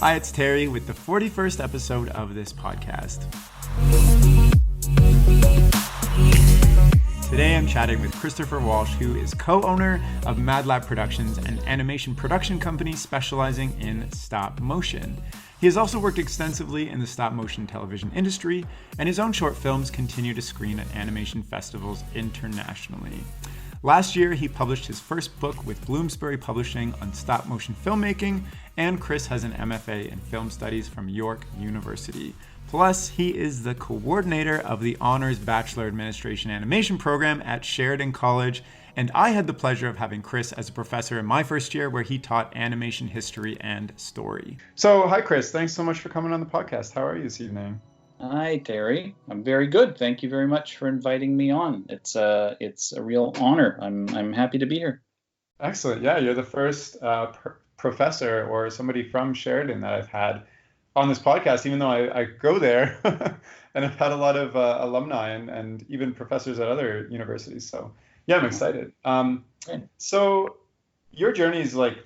Hi, it's Terry with the 41st episode of this podcast. Today I'm chatting with Christopher Walsh, who is co-owner of Mad Lab Productions, an animation production company specializing in stop motion. He has also worked extensively in the stop motion television industry, and his own short films continue to screen at animation festivals internationally. Last year, he published his first book with Bloomsbury Publishing on stop motion filmmaking, and Chris has an MFA in film studies from York University. Plus, he is the coordinator of the Honors Bachelor Administration Animation program at Sheridan College, and I had the pleasure of having Chris as a professor in my first year where he taught animation history and story. So, hi Chris, thanks so much for coming on the podcast. How are you this evening? Hi, Terry. I'm very good. Thank you very much for inviting me on. It's a real honor. I'm happy to be here. Excellent. Yeah, you're the first professor or somebody from Sheridan that I've had on this podcast, even though I go there and I've had a lot of alumni and even professors at other universities. So yeah, I'm excited. So your journey is like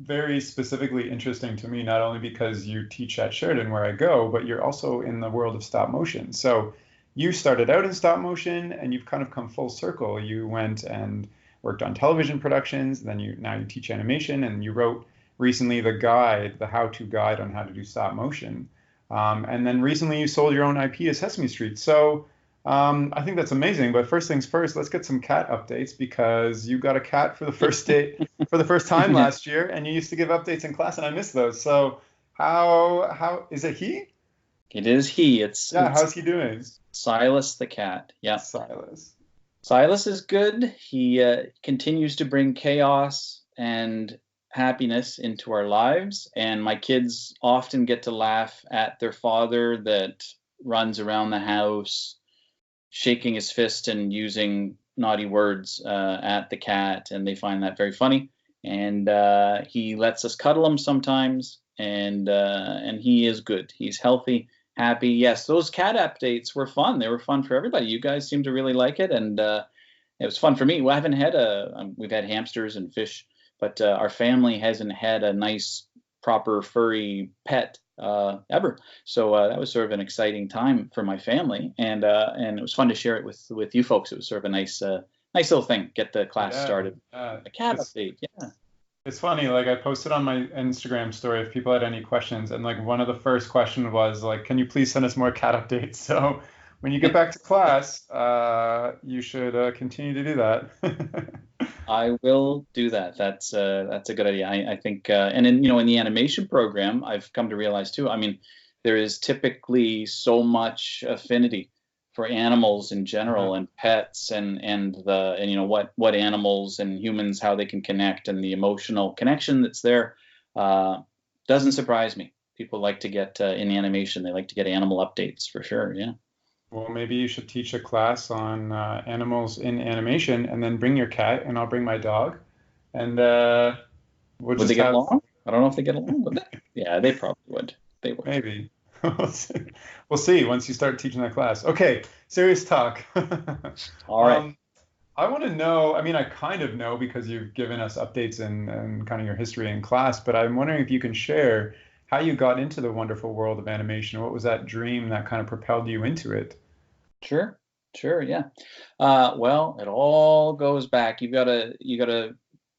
very specifically interesting to me, not only because you teach at Sheridan where I go, but you're also in the world of stop motion. So you started out in stop motion and you've kind of come full circle. You went and worked on television productions, then now you teach animation, and you wrote recently the how-to guide on how to do stop motion. And then recently you sold your own IP to Sesame Street. So I think that's amazing. But first things first, let's get some cat updates, because you got a cat for the first time last year, and you used to give updates in class, and I missed those. So how is it he? It is he. How's he doing? Silas the cat. Yeah. Silas is good. He continues to bring chaos and happiness into our lives, and my kids often get to laugh at their father that runs around the house shaking his fist and using naughty words at the cat, and they find that very funny. And he lets us cuddle him sometimes, and he is good. He's healthy, happy. Yes, those cat updates were fun. They were fun for everybody. You guys seem to really like it, and it was fun for me. Well, I haven't had we've had hamsters and fish, but our family hasn't had a nice, proper furry pet ever. So that was sort of an exciting time for my family, and it was fun to share it with you folks. It was sort of a nice little thing. Get the class started. A cat update. Yeah. It's funny. Like I posted on my Instagram story if people had any questions, and like one of the first questions was like, "Can you please send us more cat updates?" So when you get back to class, you should continue to do that. I will do that. That's a good idea. I think, and in the animation program, I've come to realize too. I mean, there is typically so much affinity for animals in general, and pets, and what animals and humans, how they can connect, and the emotional connection that's there. Doesn't surprise me. People like to get in animation. They like to get animal updates for sure. Yeah. Well, maybe you should teach a class on animals in animation, and then bring your cat, and I'll bring my dog, and would they get along? I don't know if they get along with it. Yeah, they probably would. They would. Maybe. We'll see once you start teaching that class. Okay, serious talk. All right. I want to know, I mean, I kind of know because you've given us updates and kind of your history in class, but I'm wondering if you can share how you got into the wonderful world of animation. What was that dream that kind of propelled you into it? Sure, yeah. Well, it all goes back. You gotta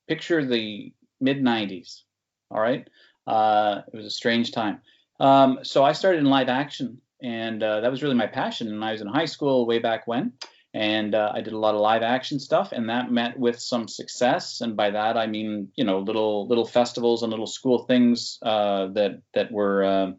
picture the mid-90s. All right. It was a strange time. So I started in live action, and that was really my passion. And I was in high school way back when, and I did a lot of live action stuff, and that met with some success. And by that I mean, little festivals and little school things that were,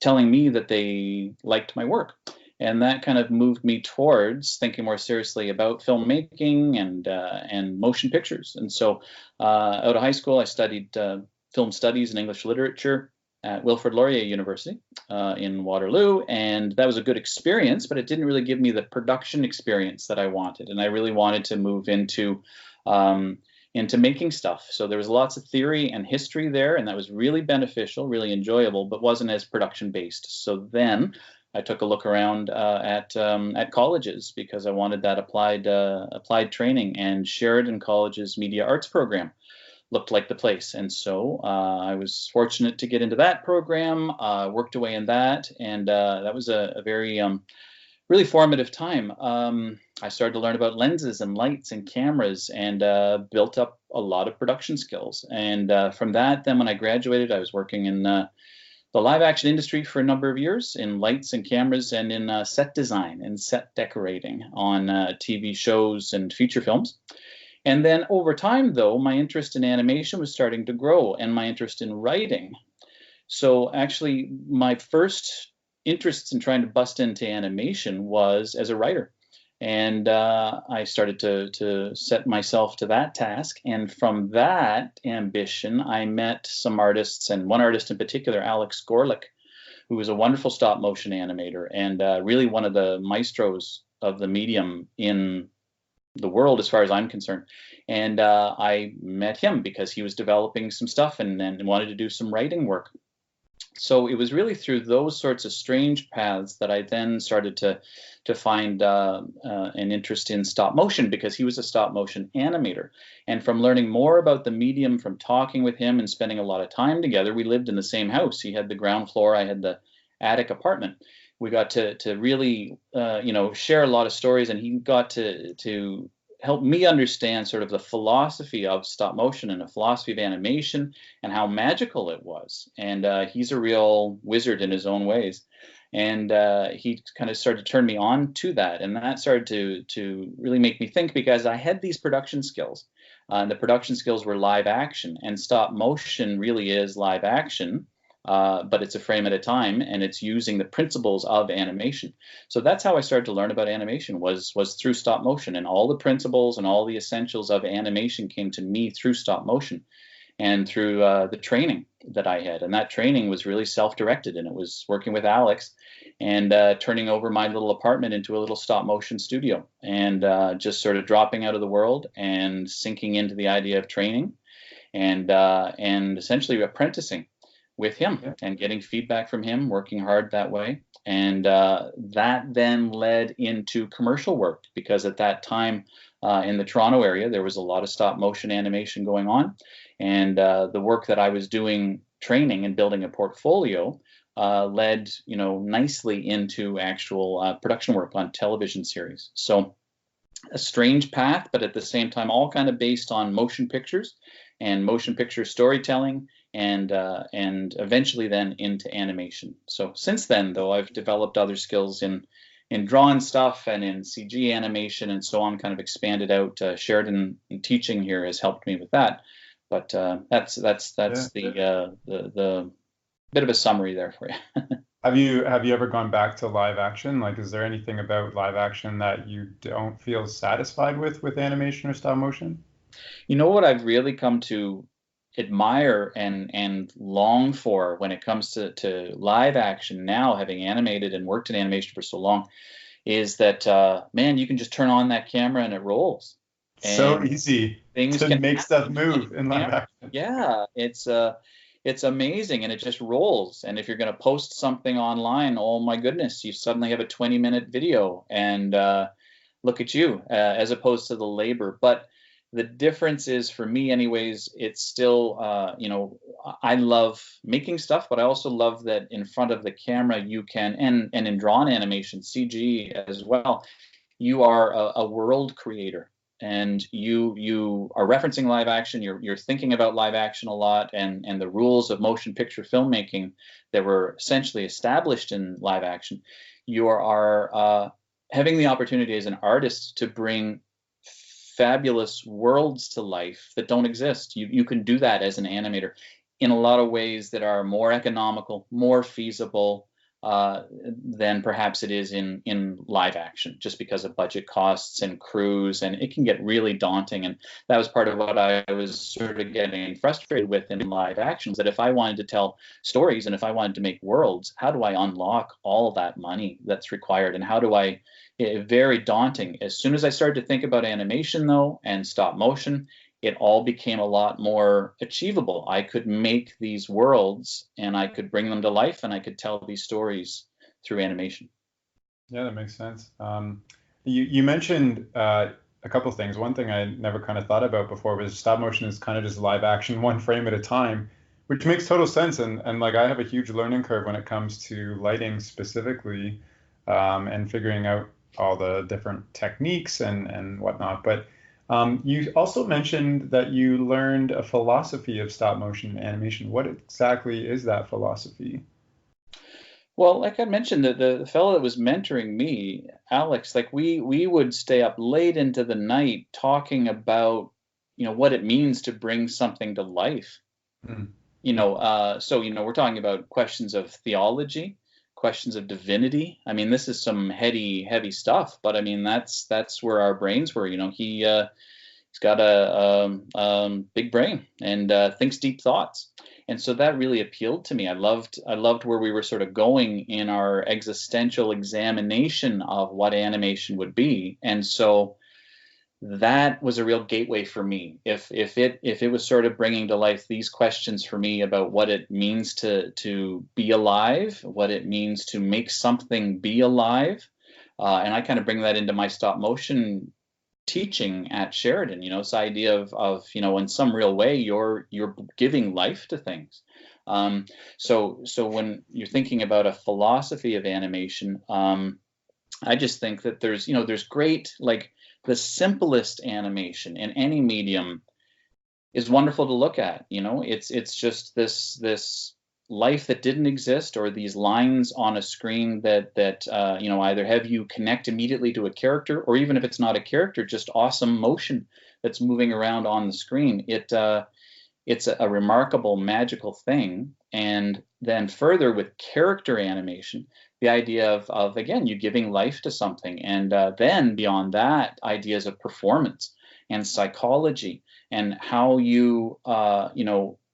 telling me that they liked my work. And that kind of moved me towards thinking more seriously about filmmaking and motion pictures. And so out of high school, I studied film studies and English literature at Wilfrid Laurier University in Waterloo. And that was a good experience, but it didn't really give me the production experience that I wanted. And I really wanted to move into making stuff. So there was lots of theory and history there, and that was really beneficial, really enjoyable, but wasn't as production based. So then I took a look around at colleges because I wanted that applied training, and Sheridan College's media arts program looked like the place. And so I was fortunate to get into that program, worked away in that, and that was a very really formative time. I started to learn about lenses and lights and cameras, and built up a lot of production skills. And from that, then when I graduated, I was working in the live action industry for a number of years in lights and cameras and in set design and set decorating on TV shows and feature films. And then over time, though, my interest in animation was starting to grow, and my interest in writing. So actually, my first interests in trying to bust into animation was as a writer. And I started to set myself to that task. And from that ambition, I met some artists, and one artist in particular, Alex Gorlick, who was a wonderful stop motion animator and really one of the maestros of the medium in the world as far as I'm concerned. And I met him because he was developing some stuff and wanted to do some writing work. So it was really through those sorts of strange paths that I then started to find an interest in stop motion, because he was a stop motion animator. And from learning more about the medium, from talking with him and spending a lot of time together, we lived in the same house. He had the ground floor, I had the attic apartment. We got to really share a lot of stories, and he got to help me understand sort of the philosophy of stop motion and the philosophy of animation and how magical it was. And he's a real wizard in his own ways. And he kind of started to turn me on to that. And that started to really make me think, because I had these production skills. And the production skills were live action, and stop motion really is live action. But it's a frame at a time, and it's using the principles of animation. So that's how I started to learn about animation, was through stop motion, and all the principles and all the essentials of animation came to me through stop motion and through the training that I had. And that training was really self-directed, and it was working with Alex and turning over my little apartment into a little stop motion studio, and just sort of dropping out of the world and sinking into the idea of training and essentially apprenticing with him and getting feedback from him, working hard that way. And that then led into commercial work, because at that time in the Toronto area, there was a lot of stop motion animation going on. And the work that I was doing, training and building a portfolio, led nicely into actual production work on television series. So a strange path, but at the same time, all kind of based on motion pictures and motion picture storytelling, and eventually then into animation. So since then, though, I've developed other skills in drawing stuff and in CG animation and so on, kind of expanded out. Sheridan teaching here has helped me with that. But that's the bit of a summary there for you. Have you ever gone back to live action? Like, is there anything about live action that you don't feel satisfied with animation or stop motion? You know what I've really come to admire and long for when it comes to live action now, having animated and worked in animation for so long, is that man, you can just turn on that camera and it rolls. And so easy things to can make stuff move in live action. Yeah, it's amazing, and it just rolls. And if you're going to post something online, oh my goodness, you suddenly have a 20-minute video, and look at you, as opposed to the labor. But the difference is, for me anyways, it's still, I love making stuff, but I also love that in front of the camera you can, and in drawn animation, CG as well, you are a world creator. And you are referencing live action, you're thinking about live action a lot, and the rules of motion picture filmmaking that were essentially established in live action. You are having the opportunity as an artist to bring fabulous worlds to life that don't exist. You can do that as an animator in a lot of ways that are more economical, more feasible than perhaps it is in live action, just because of budget costs and crews, and it can get really daunting. And that was part of what I was sort of getting frustrated with in live action, that if I wanted to tell stories and if I wanted to make worlds, how do I unlock all that money that's required, and how do I very daunting. As soon as I started to think about animation, though, and stop motion, it all became a lot more achievable. I could make these worlds, and I could bring them to life, and I could tell these stories through animation. Yeah, that makes sense. You mentioned a couple things. One thing I never kind of thought about before was stop motion is kind of just live action, one frame at a time, which makes total sense. And like I have a huge learning curve when it comes to lighting specifically, and figuring out all the different techniques and whatnot. But you also mentioned that you learned a philosophy of stop motion animation. What exactly is that philosophy? Well, like I mentioned, the fellow that was mentoring me, Alex, like we would stay up late into the night talking about, what it means to bring something to life. Mm. So we're talking about questions of theology, questions of divinity. I mean, this is some heady stuff, but I mean that's where our brains were. He's got a big brain and thinks deep thoughts, and so that really appealed to me. I loved where we were sort of going in our existential examination of what animation would be, and so that was a real gateway for me. If it was sort of bringing to life these questions for me about what it means to be alive, what it means to make something be alive, and I kind of bring that into my stop motion teaching at Sheridan. This idea of in some real way you're giving life to things. So when you're thinking about a philosophy of animation, I just think that there's great, like, the simplest animation in any medium is wonderful to look at. It's just this life that didn't exist, or these lines on a screen that either have you connect immediately to a character, or even if it's not a character, just awesome motion that's moving around on the screen. It's a remarkable, magical thing. And then further with character animation, the idea of again, you giving life to something. And then beyond that, ideas of performance and psychology, and how you,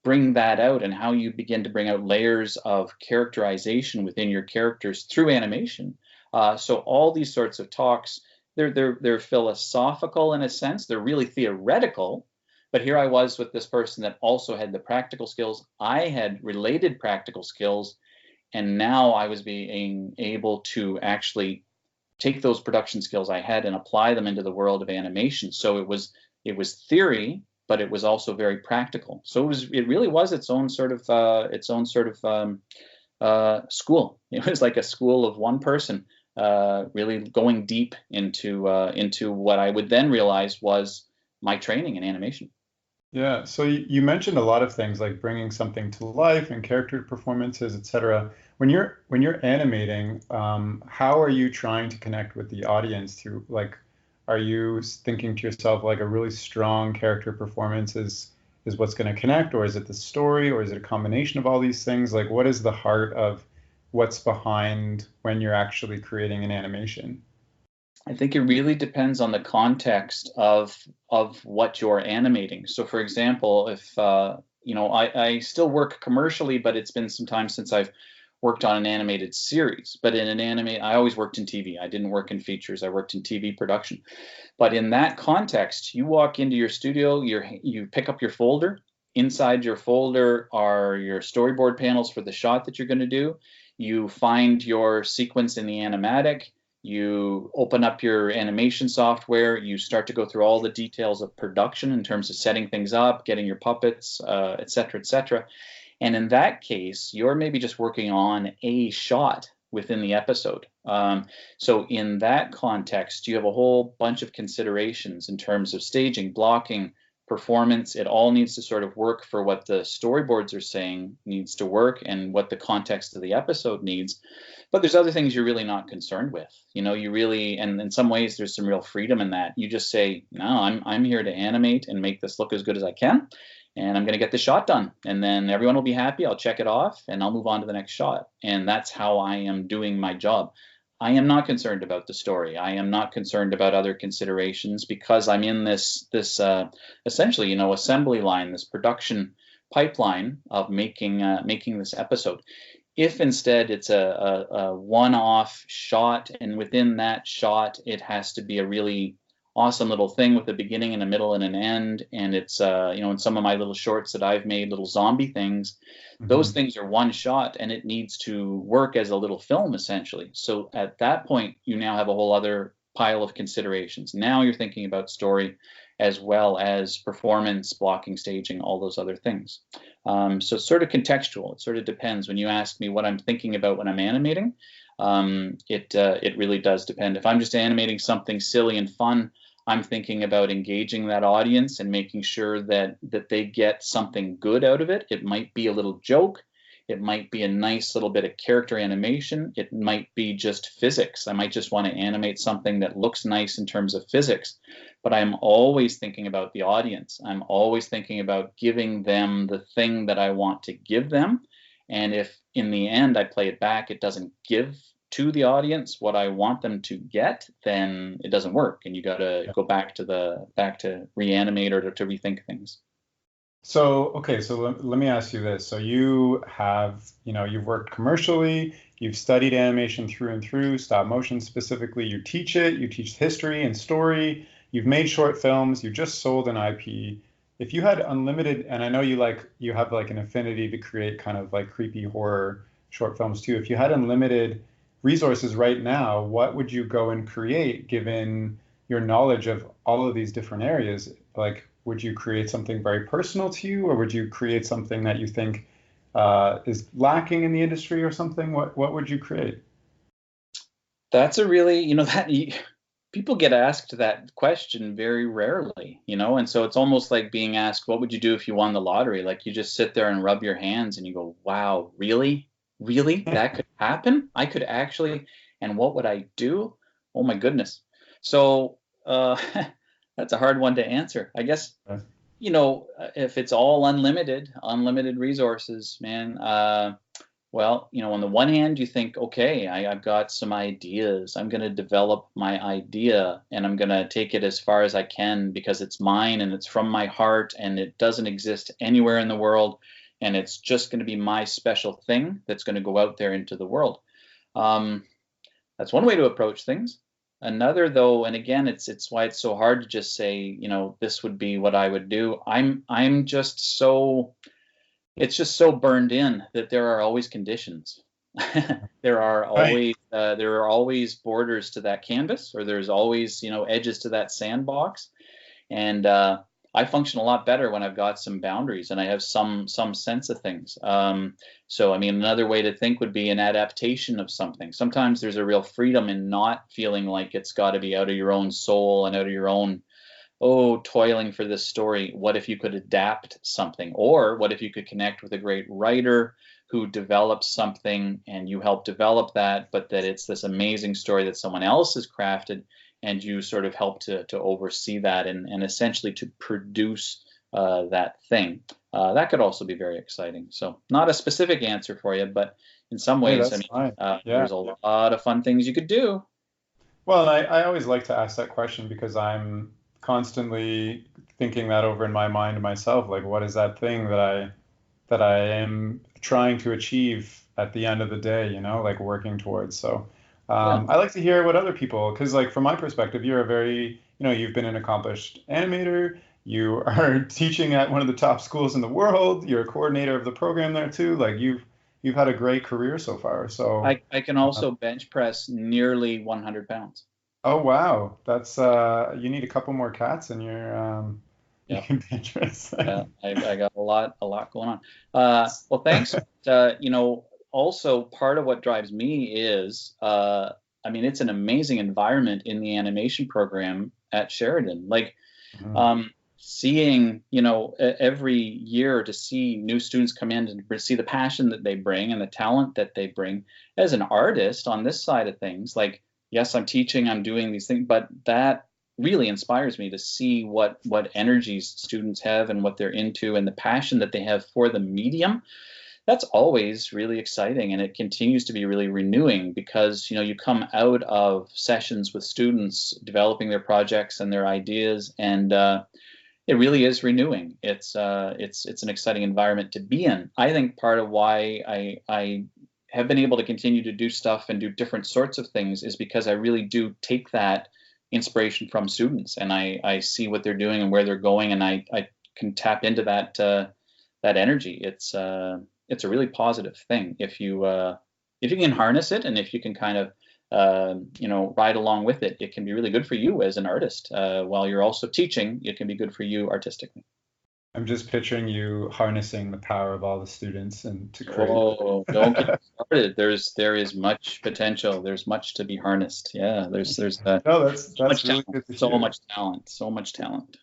bring that out, and how you begin to bring out layers of characterization within your characters through animation. So all these sorts of talks, they're philosophical in a sense. They're really theoretical. But here I was with this person that also had the practical skills. I had related practical skills, and now I was being able to actually take those production skills I had and apply them into the world of animation. So it was theory, but it was also very practical. So it really was its own sort of school. It was like a school of one person, really going deep into what I would then realize was my training in animation. Yeah, so you mentioned a lot of things like bringing something to life and character performances, etc. When you're animating, how are you trying to connect with the audience through, like, are you thinking to yourself like a really strong character performance is what's going to connect, or is it the story, or is it a combination of all these things? Like, what is the heart of what's behind when you're actually creating an animation? I think it really depends on the context of what you're animating. So, for example, if I still work commercially, but it's been some time since I've worked on an animated series. But in an anime, I always worked in TV. I didn't work in features. I worked in TV production. But in that context, you walk into your studio, you pick up your folder. Inside your folder are your storyboard panels for the shot that you're going to do. You find your sequence in the animatic. You open up your animation software, you start to go through all the details of production in terms of setting things up, getting your puppets, et cetera, et cetera. And in that case, you're maybe just working on a shot within the episode. So in that context, you have a whole bunch of considerations in terms of staging, blocking, performance. It all needs to sort of work for what the storyboards are saying needs to work and what the context of the episode needs. But there's other things you're really not concerned with. You really, and in some ways there's some real freedom in that. You just say, no, I'm here to animate and make this look as good as I can, and I'm going to get the shot done, and then everyone will be happy. I'll check it off and I'll move on to the next shot. And that's how I am doing my job. I am not concerned about the story. I am not concerned about other considerations, because I'm in this essentially, assembly line, this production pipeline of making this episode. If instead it's a one-off shot, and within that shot it has to be a really awesome little thing with a beginning and a middle and an end, and it's in some of my little shorts that I've made, little zombie things, those things are one shot, and it needs to work as a little film essentially. So at that point you now have a whole other pile of considerations. Now you're thinking about story as well as performance, blocking, staging, all those other things. So it's sort of contextual. It sort of depends. When you ask me what I'm thinking about when I'm animating, it really does depend. If I'm just animating something silly and fun, I'm thinking about engaging that audience and making sure that they get something good out of it. It might be a little joke. It might be a nice little bit of character animation. It might be just physics. I might just want to animate something that looks nice in terms of physics. But I'm always thinking about the audience. I'm always thinking about giving them the thing that I want to give them. And if in the end I play it back, it doesn't give to the audience what I want them to get, then it doesn't work. And you got to go back to reanimate or to rethink things. So, okay, so let me ask you this. So you have, you've worked commercially, you've studied animation through and through, stop motion specifically, you teach history and story, you've made short films, you just sold an IP. If you had unlimited, and I know you have like an affinity to create kind of like creepy horror short films too. If you had unlimited resources right now, what would you go and create given your knowledge of all of these different areas? Like, would you create something very personal to you, or would you create something that you think is lacking in the industry or something? What would you create? That's a really, people get asked that question very rarely, and so it's almost like being asked, what would you do if you won the lottery? Like, you just sit there and rub your hands and you go, wow, really? Really? That could happen? I could actually, and what would I do? Oh my goodness. So, that's a hard one to answer. I guess, if it's all unlimited resources, man, well, on the one hand, you think, okay, I've got some ideas. I'm going to develop my idea and I'm going to take it as far as I can because it's mine and it's from my heart and it doesn't exist anywhere in the world. And it's just going to be my special thing that's going to go out there into the world. That's one way to approach things. Another, though, and again, it's why it's so hard to just say, this would be what I would do. I'm just so, it's just so burned in that there are always conditions. There are always borders to that canvas, or there's always, edges to that sandbox. And I function a lot better when I've got some boundaries and I have some sense of things. So, I mean, another way to think would be an adaptation of something. Sometimes there's a real freedom in not feeling like it's got to be out of your own soul and out of your own, toiling for this story. What if you could adapt something? Or what if you could connect with a great writer who develops something and you help develop that, but that it's this amazing story that someone else has crafted and you sort of help to oversee that and essentially to produce that thing. That could also be very exciting. So not a specific answer for you, but in some ways, there's a lot of fun things you could do. Well, I always like to ask that question because I'm constantly thinking that over in my mind myself. Like, what is that thing that I am trying to achieve at the end of the day, like working towards. So I like to hear what other people, because like from my perspective, you're a very, you've been an accomplished animator. You are teaching at one of the top schools in the world. You're a coordinator of the program there too. Like you've had a great career so far. So I can also bench press nearly 100 pounds. Oh wow, that's you need a couple more cats in your Yeah. bench press. I got a lot going on. Well, thanks. Also part of what drives me is, it's an amazing environment in the animation program at Sheridan. Like, seeing, every year to see new students come in and see the passion that they bring and the talent that they bring as an artist on this side of things. Like, yes, I'm teaching, I'm doing these things, but that really inspires me to see what energies students have and what they're into and the passion that they have for the medium. That's always really exciting, and it continues to be really renewing because you come out of sessions with students developing their projects and their ideas, and it really is renewing. It's an exciting environment to be in. I think part of why I have been able to continue to do stuff and do different sorts of things is because I really do take that inspiration from students, and I see what they're doing and where they're going, and I can tap into that energy. It's a really positive thing if you can harness it, and if you can kind of ride along with it. It can be really good for you as an artist. While you're also teaching, it can be good for you artistically. I'm just picturing you harnessing the power of all the students and to create. Oh, don't get started. There is much potential. There's much to be harnessed. Yeah, there's No, so much that's really talent, good to hear. so much talent.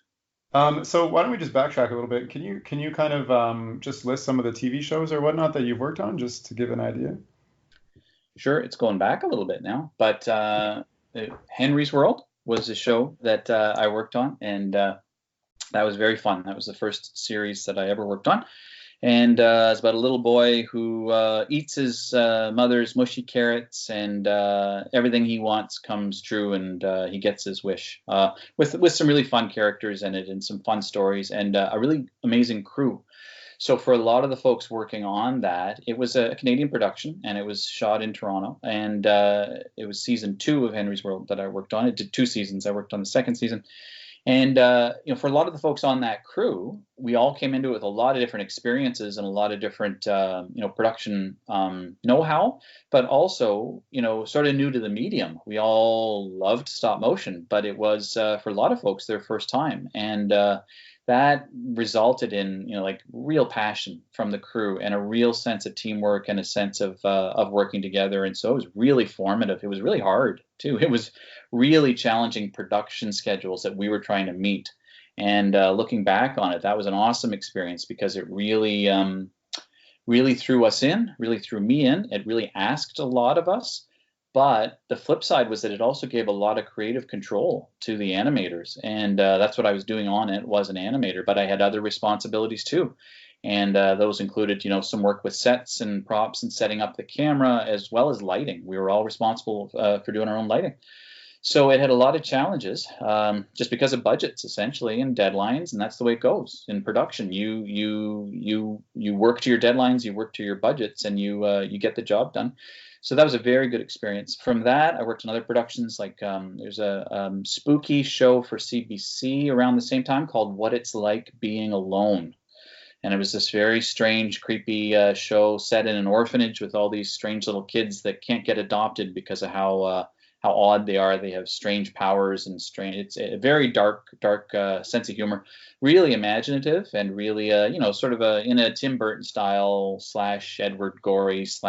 So why don't we just backtrack a little bit? Can you kind of just list some of the TV shows or whatnot that you've worked on, just to give an idea? Sure, it's going back a little bit now, but Henry's World was a show that I worked on, and that was very fun. That was the first series that I ever worked on. And it's about a little boy who eats his mother's mushy carrots, and everything he wants comes true, and he gets his wish. With some really fun characters in it, and some fun stories, and a really amazing crew. So for a lot of the folks working on that, it was a Canadian production, and it was shot in Toronto, and it was season 2 of Henry's World that I worked on. It did 2 seasons. I worked on the second season. And for a lot of the folks on that crew, we all came into it with a lot of different experiences and a lot of different production know-how, but also sort of new to the medium. We all loved stop motion, but it was for a lot of folks their first time, and that resulted in like real passion from the crew and a real sense of teamwork and a sense of working together. And so it was really formative. It was really hard too. It was really challenging production schedules that we were trying to meet. And looking back on it, that was an awesome experience because it really, really threw us in, really threw me in. It really asked a lot of us. But the flip side was that it also gave a lot of creative control to the animators. And that's what I was doing on it, was an animator. But I had other responsibilities too. And those included, some work with sets and props and setting up the camera, as well as lighting. We were all responsible for doing our own lighting. So it had a lot of challenges, just because of budgets essentially and deadlines, and that's the way it goes in production. You work to your deadlines, you work to your budgets, and you get the job done. So that was a very good experience. From that, I worked on other productions, like there's a spooky show for CBC around the same time called What It's Like Being Alone. And it was this very strange, creepy show set in an orphanage with all these strange little kids that can't get adopted because of how odd they are. They have strange powers and strange. It's a very dark sense of humor, really imaginative, and really, sort of in a Tim Burton style / Edward Gorey /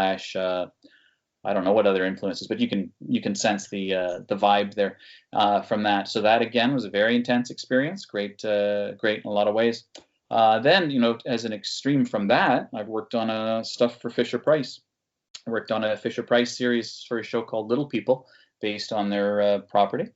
I don't know what other influences, but you can sense the vibe there from that. So that again was a very intense experience. Great in a lot of ways. Then as an extreme from that, I've worked on stuff for Fisher Price. I worked on a Fisher Price series for a show called Little People, based on their property,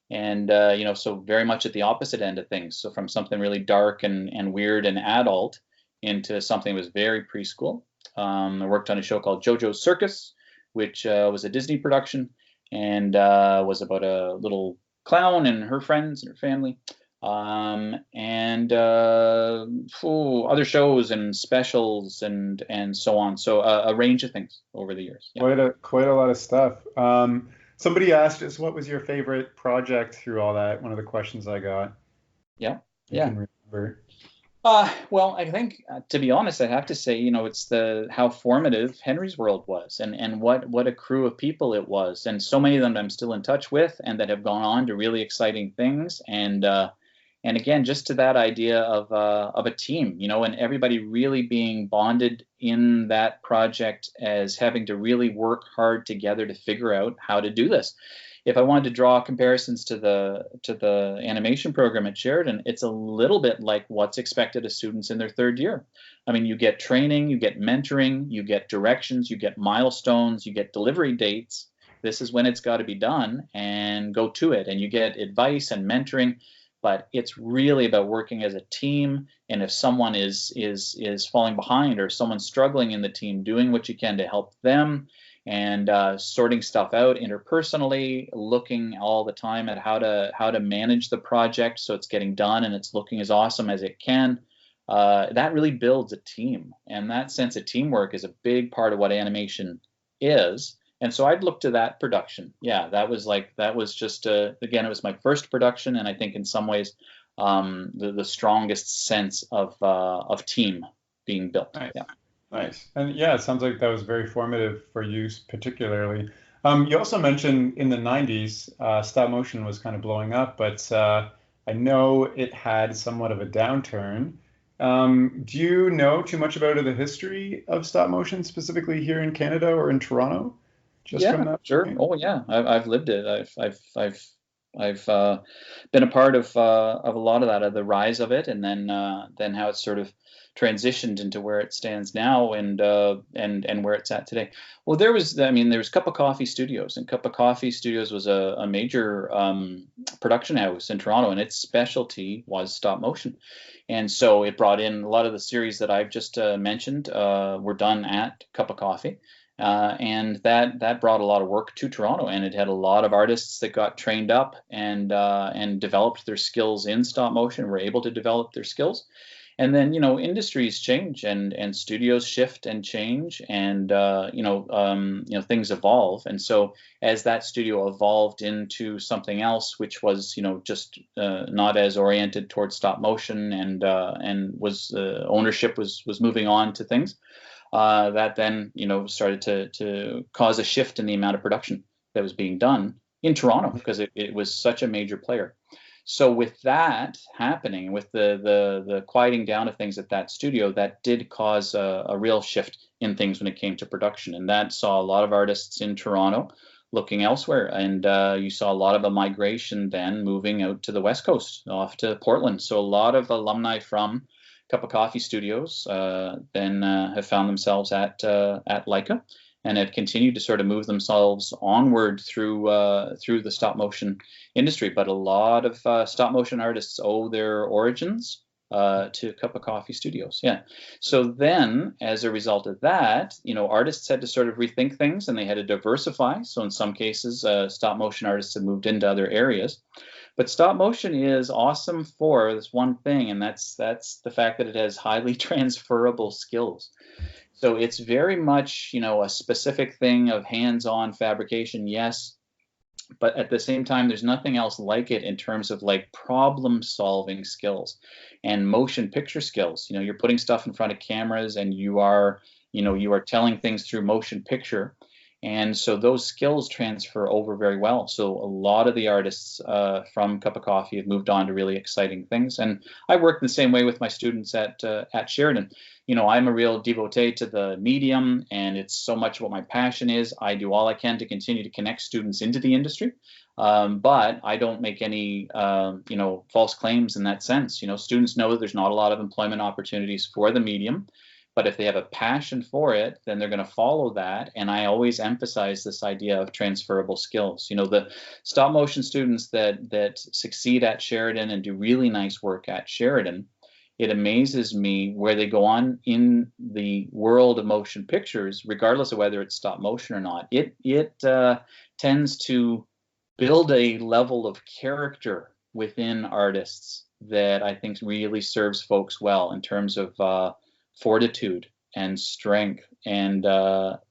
and so very much at the opposite end of things. So from something really dark and weird and adult into something that was very preschool. I worked on a show called JoJo's Circus, which was a Disney production, and was about a little clown and her friends and her family, and other shows and specials and so on. So a range of things over the years. Yeah. Quite a lot of stuff. Somebody asked us, what was your favorite project through all that? One of the questions I got. Yeah. You can remember. Well, I think, to be honest, I have to say, it's how formative Henry's World was, and what a crew of people it was, and so many of them I'm still in touch with, and that have gone on to really exciting things, and again, just to that idea of a team, and everybody really being bonded in that project as having to really work hard together to figure out how to do this. If I wanted to draw comparisons to the animation program at Sheridan, it's a little bit like what's expected of students in their third year. I mean, you get training, you get mentoring, you get directions, you get milestones, you get delivery dates. This is when it's got to be done, and go to it. And you get advice and mentoring, but it's really about working as a team. And if someone is falling behind, or someone's struggling in the team, doing what you can to help them, and sorting stuff out interpersonally, looking all the time at how to manage the project so it's getting done and it's looking as awesome as it can. That really builds a team, and that sense of teamwork is a big part of what animation is. And so I'd look to that production. Yeah, that was just again, it was my first production, and I think in some ways the strongest sense of team being built. Nice. Yeah. Nice. And yeah, it sounds like that was very formative for you particularly. You also mentioned in the 90s, stop motion was kind of blowing up, but I know it had somewhat of a downturn. Do you know too much about the history of stop motion, specifically here in Canada or in Toronto, just from Yeah, that sure. point? Oh, yeah. I've lived it. I've been a part of a lot of that, of the rise of it, and then how it's sort of transitioned into where it stands now, and where it's at today. Well, there was Cup of Coffee Studios, and Cup of Coffee Studios was a major production house in Toronto, and its specialty was stop motion. And so it brought in a lot of the series that I've just mentioned were done at Cup of Coffee. And that brought a lot of work to Toronto, and it had a lot of artists that got trained up and developed their skills in stop motion, were able to develop their skills. And then, industries change, and studios shift and change, and things evolve. And so as that studio evolved into something else, which was just not as oriented towards stop motion, and was ownership was moving on to things, that then started to cause a shift in the amount of production that was being done in Toronto, because it was such a major player. So with that happening, with the quieting down of things at that studio, that did cause a real shift in things when it came to production, and that saw a lot of artists in Toronto looking elsewhere, and you saw a lot of a migration then moving out to the West Coast, off to Portland. So a lot of alumni from Cup of Coffee Studios then have found themselves at Leica, and have continued to sort of move themselves onward through the stop motion industry. But a lot of stop motion artists owe their origins to Cup of Coffee Studios. Yeah. So then, as a result of that, artists had to sort of rethink things, and they had to diversify. So in some cases, stop motion artists have moved into other areas. But stop motion is awesome for this one thing, and that's the fact that it has highly transferable skills. So it's very much, a specific thing of hands-on fabrication, yes, but at the same time, there's nothing else like it in terms of like problem-solving skills and motion picture skills. You're putting stuff in front of cameras, and you are telling things through motion picture. And so those skills transfer over very well. So a lot of the artists from Cup of Coffee have moved on to really exciting things. And I work the same way with my students at Sheridan. I'm a real devotee to the medium, and it's so much what my passion is. I do all I can to continue to connect students into the industry. But I don't make any, false claims in that sense. Students know that there's not a lot of employment opportunities for the medium. But if they have a passion for it, then they're going to follow that. And I always emphasize this idea of transferable skills. The stop motion students that succeed at Sheridan and do really nice work at Sheridan, it amazes me where they go on in the world of motion pictures, regardless of whether it's stop motion or not. It tends to build a level of character within artists that I think really serves folks well in terms of fortitude and strength, and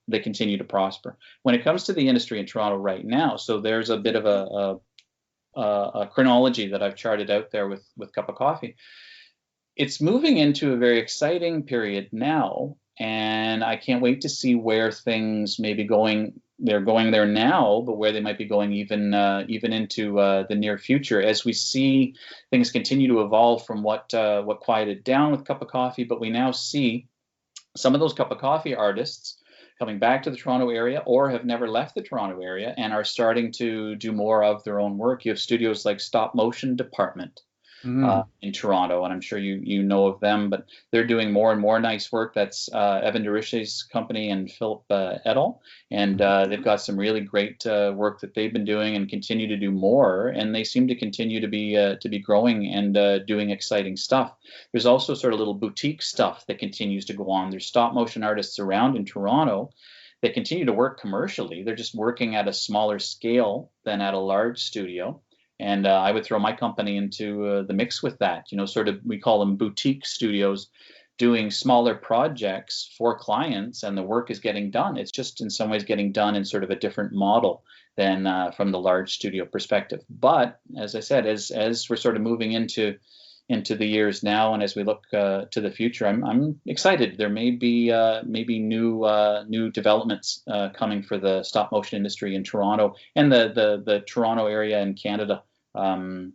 they continue to prosper. When it comes to the industry in Toronto right now, so there's a bit of a chronology that I've charted out there with Cup of Coffee. It's moving into a very exciting period now, and I can't wait to see where things may be going. They're going there now, but where they might be going even into the near future, as we see things continue to evolve from what quieted down with Cup of Coffee. But we now see some of those Cup of Coffee artists coming back to the Toronto area, or have never left the Toronto area, and are starting to do more of their own work. You have studios like Stop Motion Department in Toronto, and I'm sure you know of them, but they're doing more and more nice work. That's Evan Deriche's company and Philip et al. And they've got some really great work that they've been doing and continue to do more, and they seem to continue to be growing and doing exciting stuff. There's also sort of little boutique stuff that continues to go on. There's stop motion artists around in Toronto that continue to work commercially. They're just working at a smaller scale than at a large studio. And I would throw my company into the mix with that. Sort of, we call them boutique studios, doing smaller projects for clients, and the work is getting done. It's just in some ways getting done in sort of a different model than from the large studio perspective. But as I said, as we're sort of moving into into the years now, and as we look to the future, I'm excited. There may be maybe new developments coming for the stop motion industry in Toronto and the Toronto area in Canada in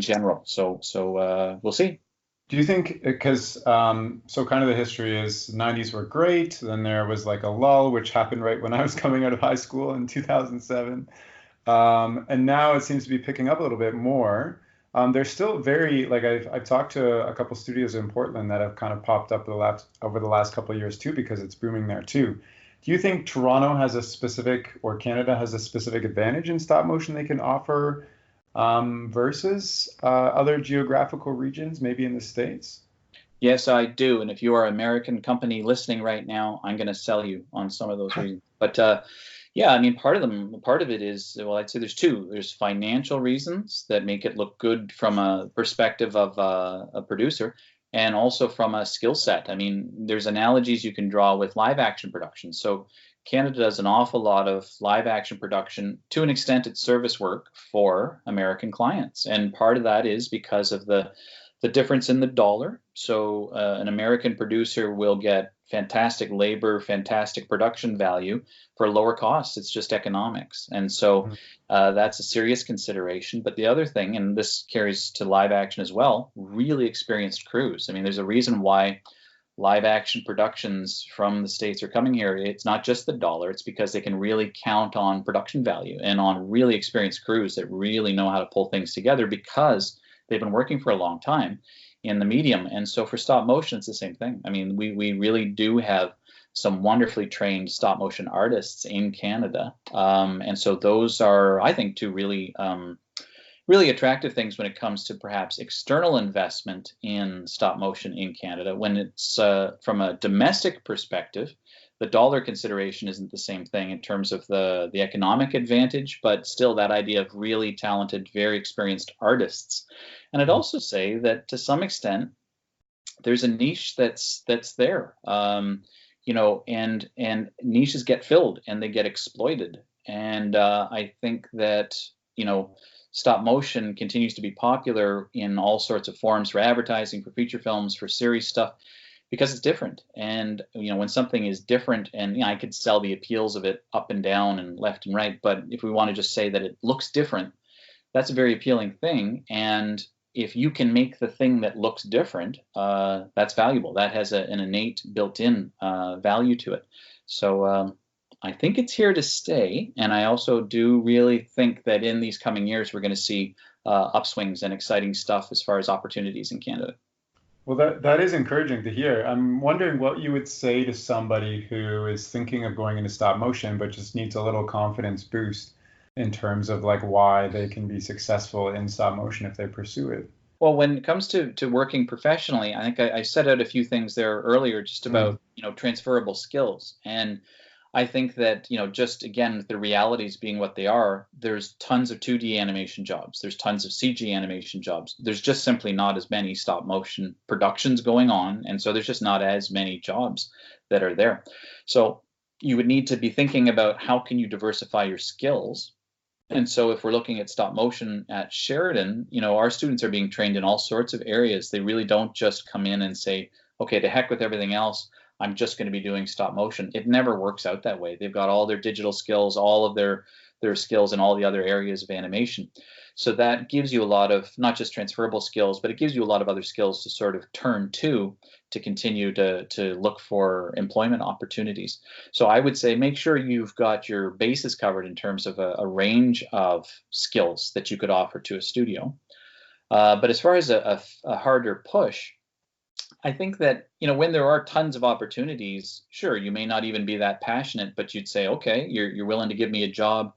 general. So we'll see. Do you think, because so kind of the history is 90s were great, then there was like a lull, which happened right when I was coming out of high school in 2007. And now it seems to be picking up a little bit more. They're still very, like I've talked to a couple studios in Portland that have kind of popped up over the last couple of years too, because it's booming there too. Do you think Toronto has a specific, or Canada has a specific advantage in stop motion they can offer versus other geographical regions, maybe in the States? Yes, I do. And if you are an American company listening right now, I'm going to sell you on some of those reasons. But yeah, I mean, part of it is, well, I'd say there's two. There's financial reasons that make it look good from a perspective of a producer, and also from a skill set. I mean, there's analogies you can draw with live action production. So Canada does an awful lot of live action production. To an extent, it's service work for American clients. And part of that is because of the difference in the dollar. So an American producer will get fantastic labor, fantastic production value for lower costs. It's just economics. And so that's a serious consideration. But the other thing, and this carries to live action as well, really experienced crews. I mean, there's a reason why live action productions from the States are coming here. It's not just the dollar, it's because they can really count on production value and on really experienced crews that really know how to pull things together because they've been working for a long time in the medium. And so for stop motion, it's the same thing. I mean, we really do have some wonderfully trained stop motion artists in Canada. And so those are, I think, two really really attractive things when it comes to perhaps external investment in stop motion in Canada. When it's from a domestic perspective, the dollar consideration isn't the same thing in terms of the economic advantage, but still that idea of really talented, very experienced artists. And I'd also say that to some extent, there's a niche that's there, you know, and niches get filled and they get exploited. And I think that, you know, stop motion continues to be popular in all sorts of forms for advertising, for feature films, for series stuff, because it's different. And, you know, when something is different, and, you know, I could sell the appeals of it up and down and left and right, but if we want to just say that it looks different, that's a very appealing thing. And if you can make the thing that looks different, that's valuable. That has an innate built-in value to it. So I think it's here to stay. And I also do really think that in these coming years, we're going to see upswings and exciting stuff as far as opportunities in Canada. Well, that is encouraging to hear. I'm wondering what you would say to somebody who is thinking of going into stop motion, but just needs a little confidence boost in terms of like why they can be successful in stop motion if they pursue it. Well, when it comes to working professionally, I think I set out a few things there earlier just about, you know, transferable skills. And I think that, you know, just again, the realities being what they are, there's tons of 2D animation jobs. There's tons of CG animation jobs. There's just simply not as many stop motion productions going on. And so there's just not as many jobs that are there. So you would need to be thinking about how can you diversify your skills. And so if we're looking at stop motion at Sheridan, you know, our students are being trained in all sorts of areas. They really don't just come in and say, okay, to heck with everything else, I'm just going to be doing stop motion. It never works out that way. They've got all their digital skills, all of their skills in all the other areas of animation. So that gives you a lot of not just transferable skills, but it gives you a lot of other skills to sort of turn to continue to look for employment opportunities. So I would say make sure you've got your bases covered in terms of a range of skills that you could offer to a studio. But as far as a harder push, I think that, you know, when there are tons of opportunities, sure, you may not even be that passionate, but you'd say, okay, you're willing to give me a job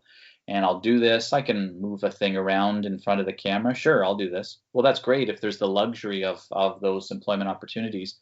and I'll do this. I can move a thing around in front of the camera. Sure, I'll do this. Well, that's great if there's the luxury of those employment opportunities.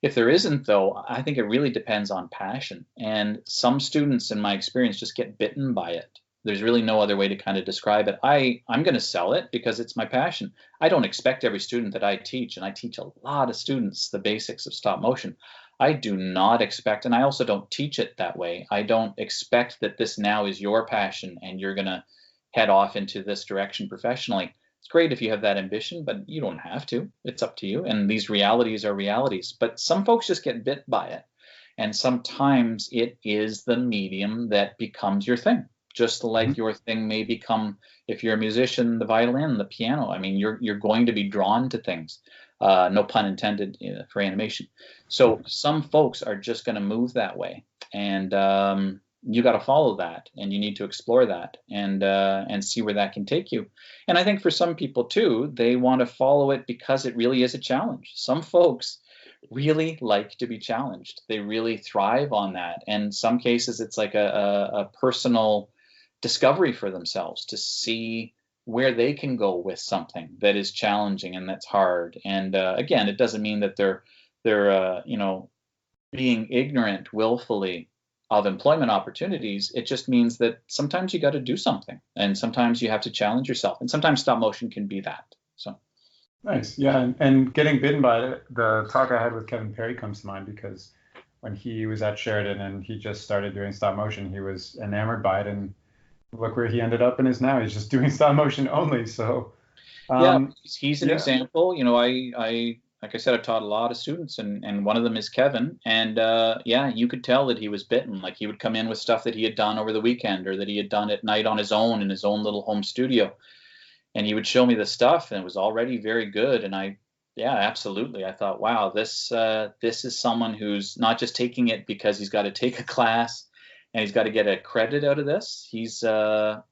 If there isn't, though, I think it really depends on passion. And some students, in my experience, just get bitten by it. There's really no other way to kind of describe it. I'm going to sell it because it's my passion. I don't expect every student that I teach, and I teach a lot of students the basics of stop motion. I do not expect, and I also don't teach it that way. I don't expect that this now is your passion and you're going to head off into this direction professionally. It's great if you have that ambition, but you don't have to. It's up to you. And these realities are realities. But some folks just get bit by it. And sometimes it is the medium that becomes your thing. Just like your thing may become, if you're a musician, the violin, the piano. I mean, you're going to be drawn to things. No pun intended for animation. So some folks are just going to move that way, and you got to follow that, and you need to explore that, and see where that can take you. And I think for some people too, they want to follow it because it really is a challenge. Some folks really like to be challenged. They really thrive on that. And in some cases, it's like a personal discovery for themselves to see where they can go with something that is challenging and that's hard. And again, it doesn't mean that they're being ignorant willfully of employment opportunities. It just means that sometimes you got to do something, and sometimes you have to challenge yourself, and sometimes stop motion can be that. So nice. Yeah, and getting bitten by it, the talk I had with Kevin Perry comes to mind, because when he was at Sheridan and he just started doing stop motion, he was enamored by it, and look where he ended up and is now. He's just doing stop motion only. So he's an example. I like I said, I've taught a lot of students, and one of them is Kevin. And you could tell that he was bitten. Like, he would come in with stuff that he had done over the weekend, or that he had done at night on his own in his own little home studio. And he would show me the stuff, and it was already very good. And absolutely. I thought, wow, this is someone who's not just taking it because he's got to take a class and he's got to get a credit out of this. He's for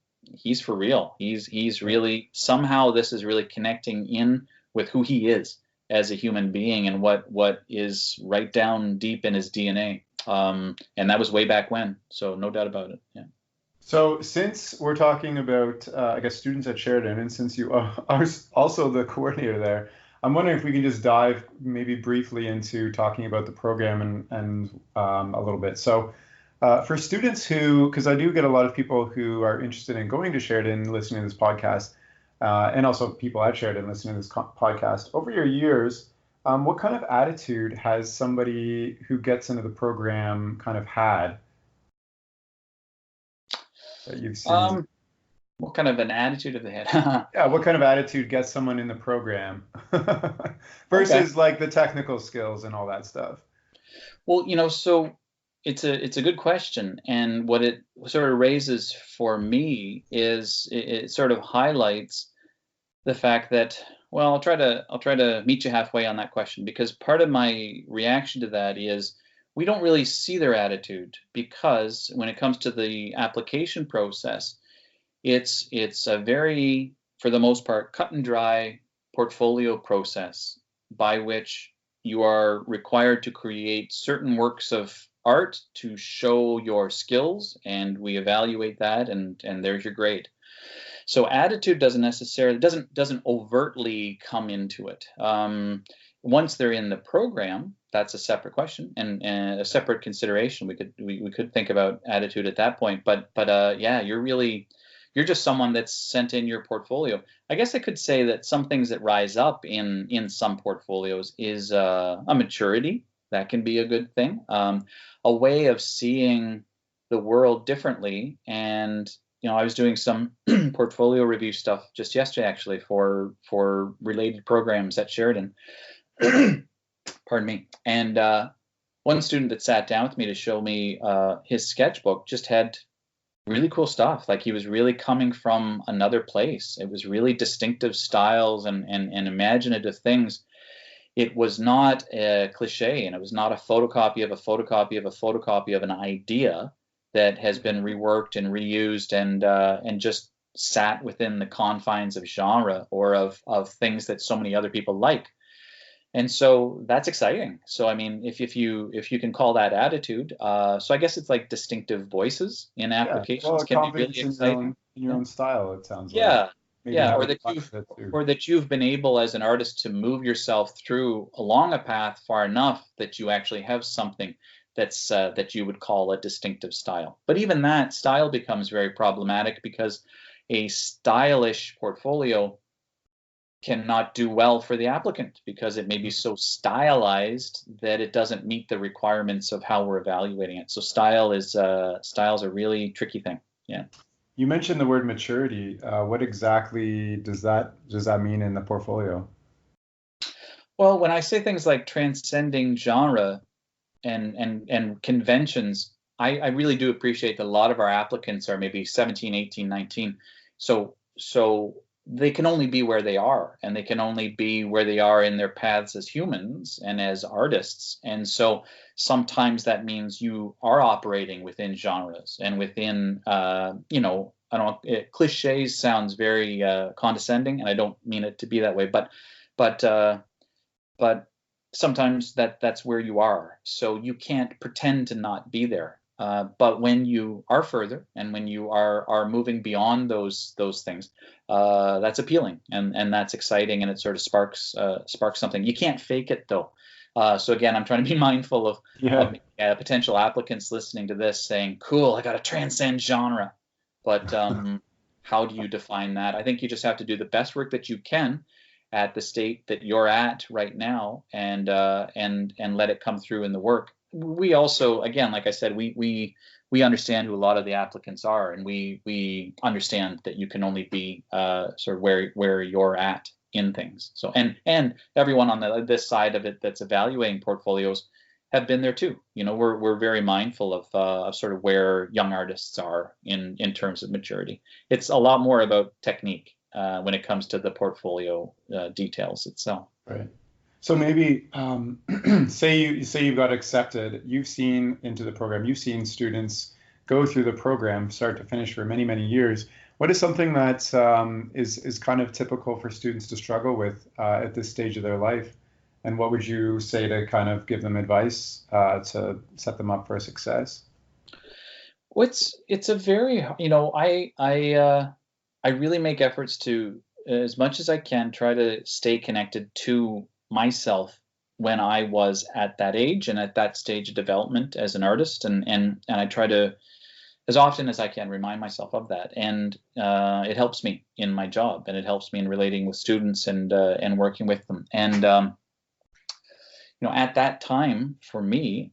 real. He's really, somehow this is really connecting in with who he is as a human being, and what is right down deep in his DNA. And that was way back when. So no doubt about it. Yeah. So since we're talking about, I guess, students at Sheridan, and since you are also the coordinator there, I'm wondering if we can just dive maybe briefly into talking about the program and a little bit. So for students who, because I do get a lot of people who are interested in going to Sheridan, listening to this podcast, and also people at Sheridan listening to this podcast, over your years, what kind of attitude has somebody who gets into the program kind of had that you've seen? What kind of an attitude have they had? Yeah, what kind of attitude gets someone in the program versus like the technical skills and all that stuff? Well, so it's a good question, and what it sort of raises for me is it sort of highlights the fact that, well, I'll try to meet you halfway on that question, because part of my reaction to that is we don't really see their attitude, because when it comes to the application process, it's a very, for the most part, cut and dry portfolio process by which you are required to create certain works of art to show your skills, and we evaluate that, and there's your grade. So attitude doesn't overtly come into it. Once they're in the program, that's a separate question and a separate consideration. We could think about attitude at that point. But you're just someone that's sent in your portfolio. I guess I could say that some things that rise up in some portfolios is a maturity. That can be a good thing, a way of seeing the world differently. And I was doing some portfolio review stuff just yesterday, actually, for related programs at Sheridan. Pardon me. And one student that sat down with me to show me his sketchbook just had really cool stuff. Like, he was really coming from another place. It was really distinctive styles and imaginative things. It was not a cliche, and it was not a photocopy of a photocopy of a photocopy of an idea that has been reworked and reused and just sat within the confines of genre or of things that so many other people like. And so that's exciting. So I mean, if you can call that attitude, so I guess it's like distinctive voices in applications can be really exciting. In your own style, it sounds like. Or that you've been able as an artist to move yourself through along a path far enough that you actually have something that's that you would call a distinctive style. But even that style becomes very problematic, because a stylish portfolio cannot do well for the applicant, because it may be so stylized that it doesn't meet the requirements of how we're evaluating it. So styles are a really tricky thing. Yeah. You mentioned the word maturity. What exactly does that mean in the portfolio? Well, when I say things like transcending genre and conventions, I really do appreciate that a lot of our applicants are maybe 17, 18, 19. So they can only be where they are, and they can only be where they are in their paths as humans and as artists. And so sometimes that means you are operating within genres and within, I don't, cliches sounds very condescending, and I don't mean it to be that way, but but sometimes that's where you are. So you can't pretend to not be there. But when you are further, and when you are moving beyond those things, that's appealing, and that's exciting, and it sort of sparks something. You can't fake it though. So again, I'm trying to be mindful Yeah. of potential applicants listening to this saying, "Cool, I got to transcend genre," but how do you define that? I think you just have to do the best work that you can at the state that you're at right now, and let it come through in the work. We also, again, like I said, we understand who a lot of the applicants are, and we understand that you can only be sort of where you're at in things. So and everyone on this side of it that's evaluating portfolios have been there too. We're very mindful of sort of where young artists are in terms of maturity. It's a lot more about technique when it comes to the portfolio details itself. Right. So maybe say you got accepted, you've seen into the program, you've seen students go through the program start to finish for many, many years. What is something that is kind of typical for students to struggle with at this stage of their life? And what would you say to kind of give them advice to set them up for success? Well, it's a very, I really make efforts to, as much as I can, try to stay connected to myself when I was at that age and at that stage of development as an artist, and I try to, as often as I can, remind myself of that, and it helps me in my job, and it helps me in relating with students and working with them, and at that time for me,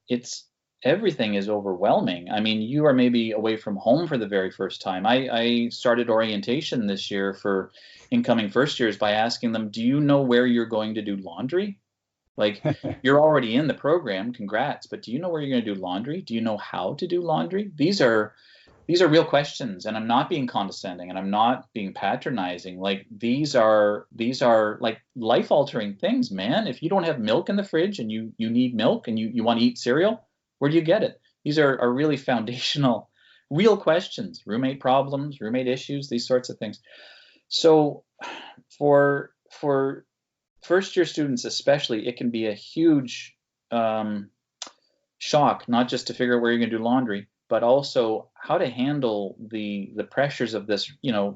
it's everything is overwhelming. I mean, you are maybe away from home for the very first time. I started orientation this year for incoming first years by asking them, do you know where you're going to do laundry? Like, you're already in the program, congrats, but do you know where you're going to do laundry? Do you know how to do laundry? These are real questions, and I'm not being condescending, and I'm not being patronizing. Like, these are like life altering things, man. If you don't have milk in the fridge and you need milk and you want to eat cereal, where do you get it? These are really foundational, real questions. Roommate problems, roommate issues, these sorts of things. So for first year students especially, it can be a huge shock, not just to figure out where you're going to do laundry, but also how to handle the pressures of this,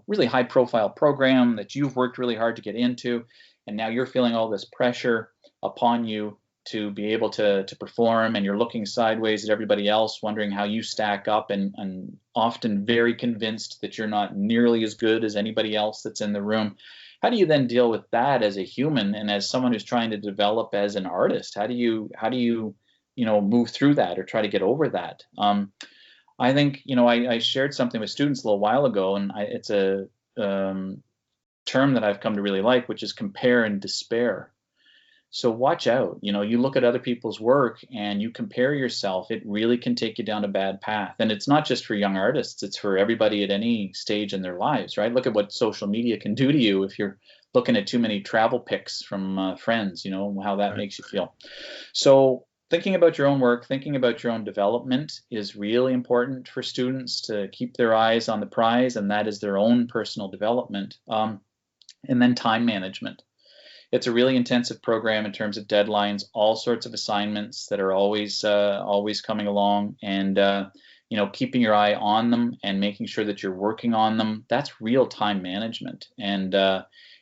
really high profile program that you've worked really hard to get into, and now you're feeling all this pressure upon you to be able to perform, and you're looking sideways at everybody else, wondering how you stack up, and often very convinced that you're not nearly as good as anybody else that's in the room. How do you then deal with that as a human and as someone who's trying to develop as an artist? How do you move through that or try to get over that? I think, I shared something with students a little while ago, and it's a term that I've come to really like, which is compare and despair. So watch out. You look at other people's work and you compare yourself, it really can take you down a bad path. And it's not just for young artists, it's for everybody at any stage in their lives, right? Look at what social media can do to you if you're looking at too many travel pics from friends, how that makes you feel. So thinking about your own work, thinking about your own development is really important for students to keep their eyes on the prize, and that is their own personal development. And then time management. It's a really intensive program in terms of deadlines, all sorts of assignments that are always coming along, and keeping your eye on them and making sure that you're working on them. That's real time management, and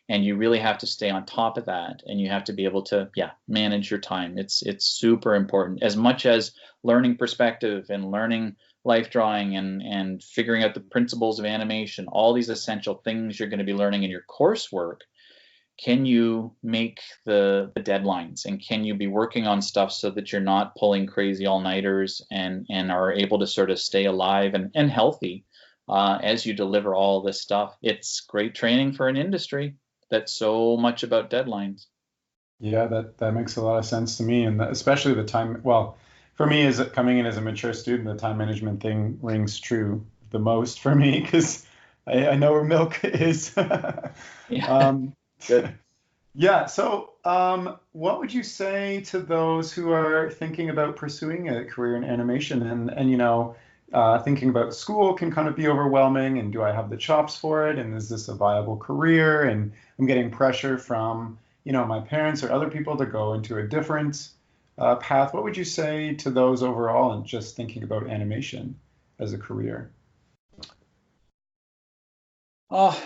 you really have to stay on top of that, and you have to be able to manage your time. It's super important, as much as learning perspective and learning life drawing and figuring out the principles of animation. All these essential things you're going to be learning in your coursework. Can you make the deadlines, and can you be working on stuff so that you're not pulling crazy all-nighters and are able to sort of stay alive and healthy as you deliver all this stuff. It's great training for an industry that's so much about deadlines. Yeah, that makes a lot of sense to me, and especially the time. Well, for me, as coming in as a mature student, the time management thing rings true the most for me because I know where milk is. Yeah, um, good. yeah. So, what would you say to those who are thinking about pursuing a career in animation and thinking about school can kind of be overwhelming, and do I have the chops for it, and is this a viable career? And I'm getting pressure from my parents or other people to go into a different path. What would you say to those overall and just thinking about animation as a career? Oh,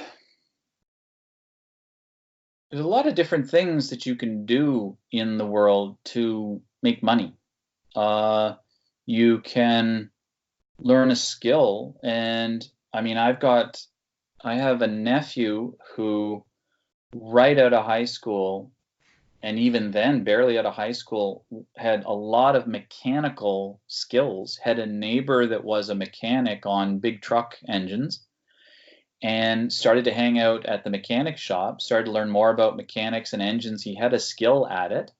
there's a lot of different things that you can do in the world to make money. You can learn a skill, and I mean, I have a nephew who right out of high school, and even then barely out of high school, had a lot of mechanical skills, had a neighbor that was a mechanic on big truck engines, and started to hang out at the mechanic shop, started to learn more about mechanics and engines. He had a skill at it.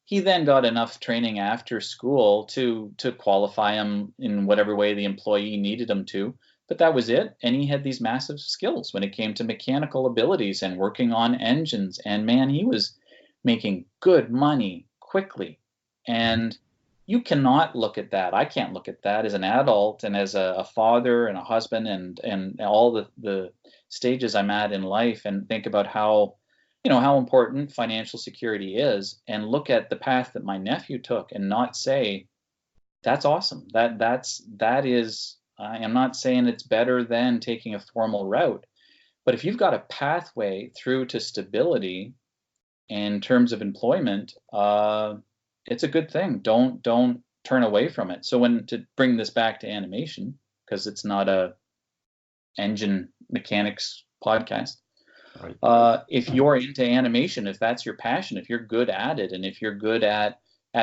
He then got enough training after school to qualify him in whatever way the employee needed him to. But that was it. And he had these massive skills when it came to mechanical abilities and working on engines. And man, he was making good money quickly. And you cannot look at that. I can't look at that as an adult and as a father and a husband and all the stages I'm at in life and think about how important financial security is and look at the path that my nephew took and not say that's awesome. That is, I am not saying it's better than taking a formal route, but if you've got a pathway through to stability in terms of employment, it's a good thing. Don't turn away from it. So when to bring this back to animation, because it's not a engine mechanics podcast. Right. If you're into animation, if that's your passion, if you're good at it, and if you're good at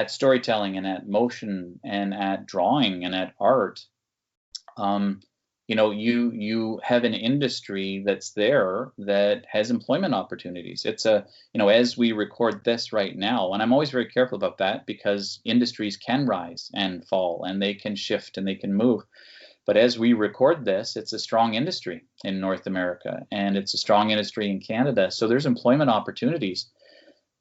storytelling and at motion and at drawing and at art, you have an industry that's there that has employment opportunities. It's as we record this right now, and I'm always very careful about that because industries can rise and fall and they can shift and they can move. But as we record this, it's a strong industry in North America and it's a strong industry in Canada. So there's employment opportunities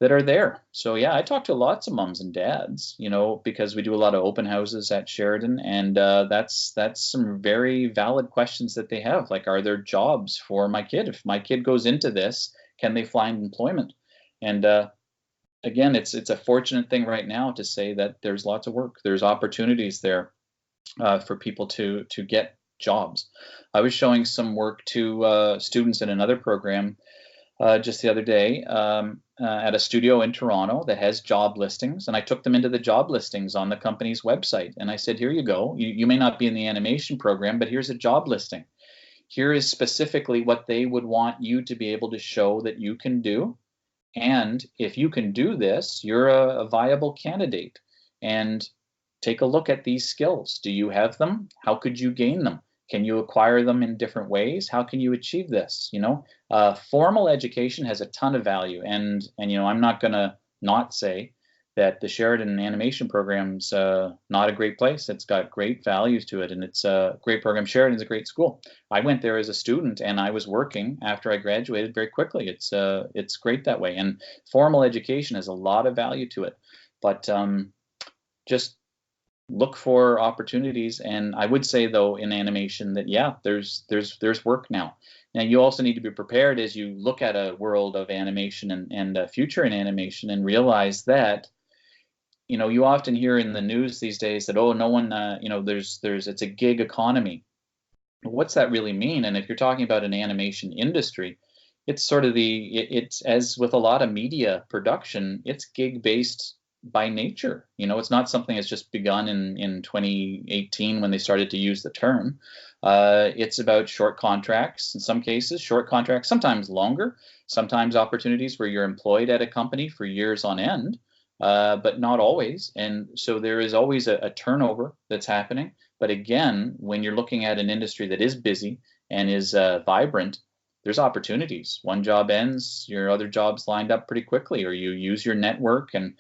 that are there. So yeah, I talk to lots of moms and dads, because we do a lot of open houses at Sheridan, and that's some very valid questions that they have. Like, are there jobs for my kid? If my kid goes into this, can they find employment? And again, it's a fortunate thing right now to say that there's lots of work. There's opportunities there for people to get jobs. I was showing some work to students in another program just the other day at a studio in Toronto that has job listings, and I took them into the job listings on the company's website, and I said, here you go. You may not be in the animation program, but here's a job listing. Here is specifically what they would want you to be able to show that you can do, and if you can do this, you're a viable candidate. And take a look at these skills. Do you have them? How could you gain them? Can you acquire them in different ways? How can you achieve this? Formal education has a ton of value, and I'm not going to not say that the Sheridan animation program's not a great place. It's got great values to it, and it's a great program. Sheridan's a great school. I went there as a student, and I was working after I graduated very quickly. It's great that way, and formal education has a lot of value to it. But just look for opportunities. And I would say, though, in animation that, yeah, there's work now. Now, you also need to be prepared as you look at a world of animation and a future in animation and realize that, you often hear in the news these days that, oh, no one, it's a gig economy. What's that really mean? And if you're talking about an animation industry, it's sort of it's as with a lot of media production, it's gig based by nature. It's not something that's just begun in 2018 when they started to use the term. It's about short contracts in some cases, short contracts, sometimes longer, sometimes opportunities where you're employed at a company for years on end. but not always. And so there is always a turnover that's happening. But again, when you're looking at an industry that is busy and is vibrant, there's opportunities. One job ends, your other job's lined up pretty quickly, or you use your network and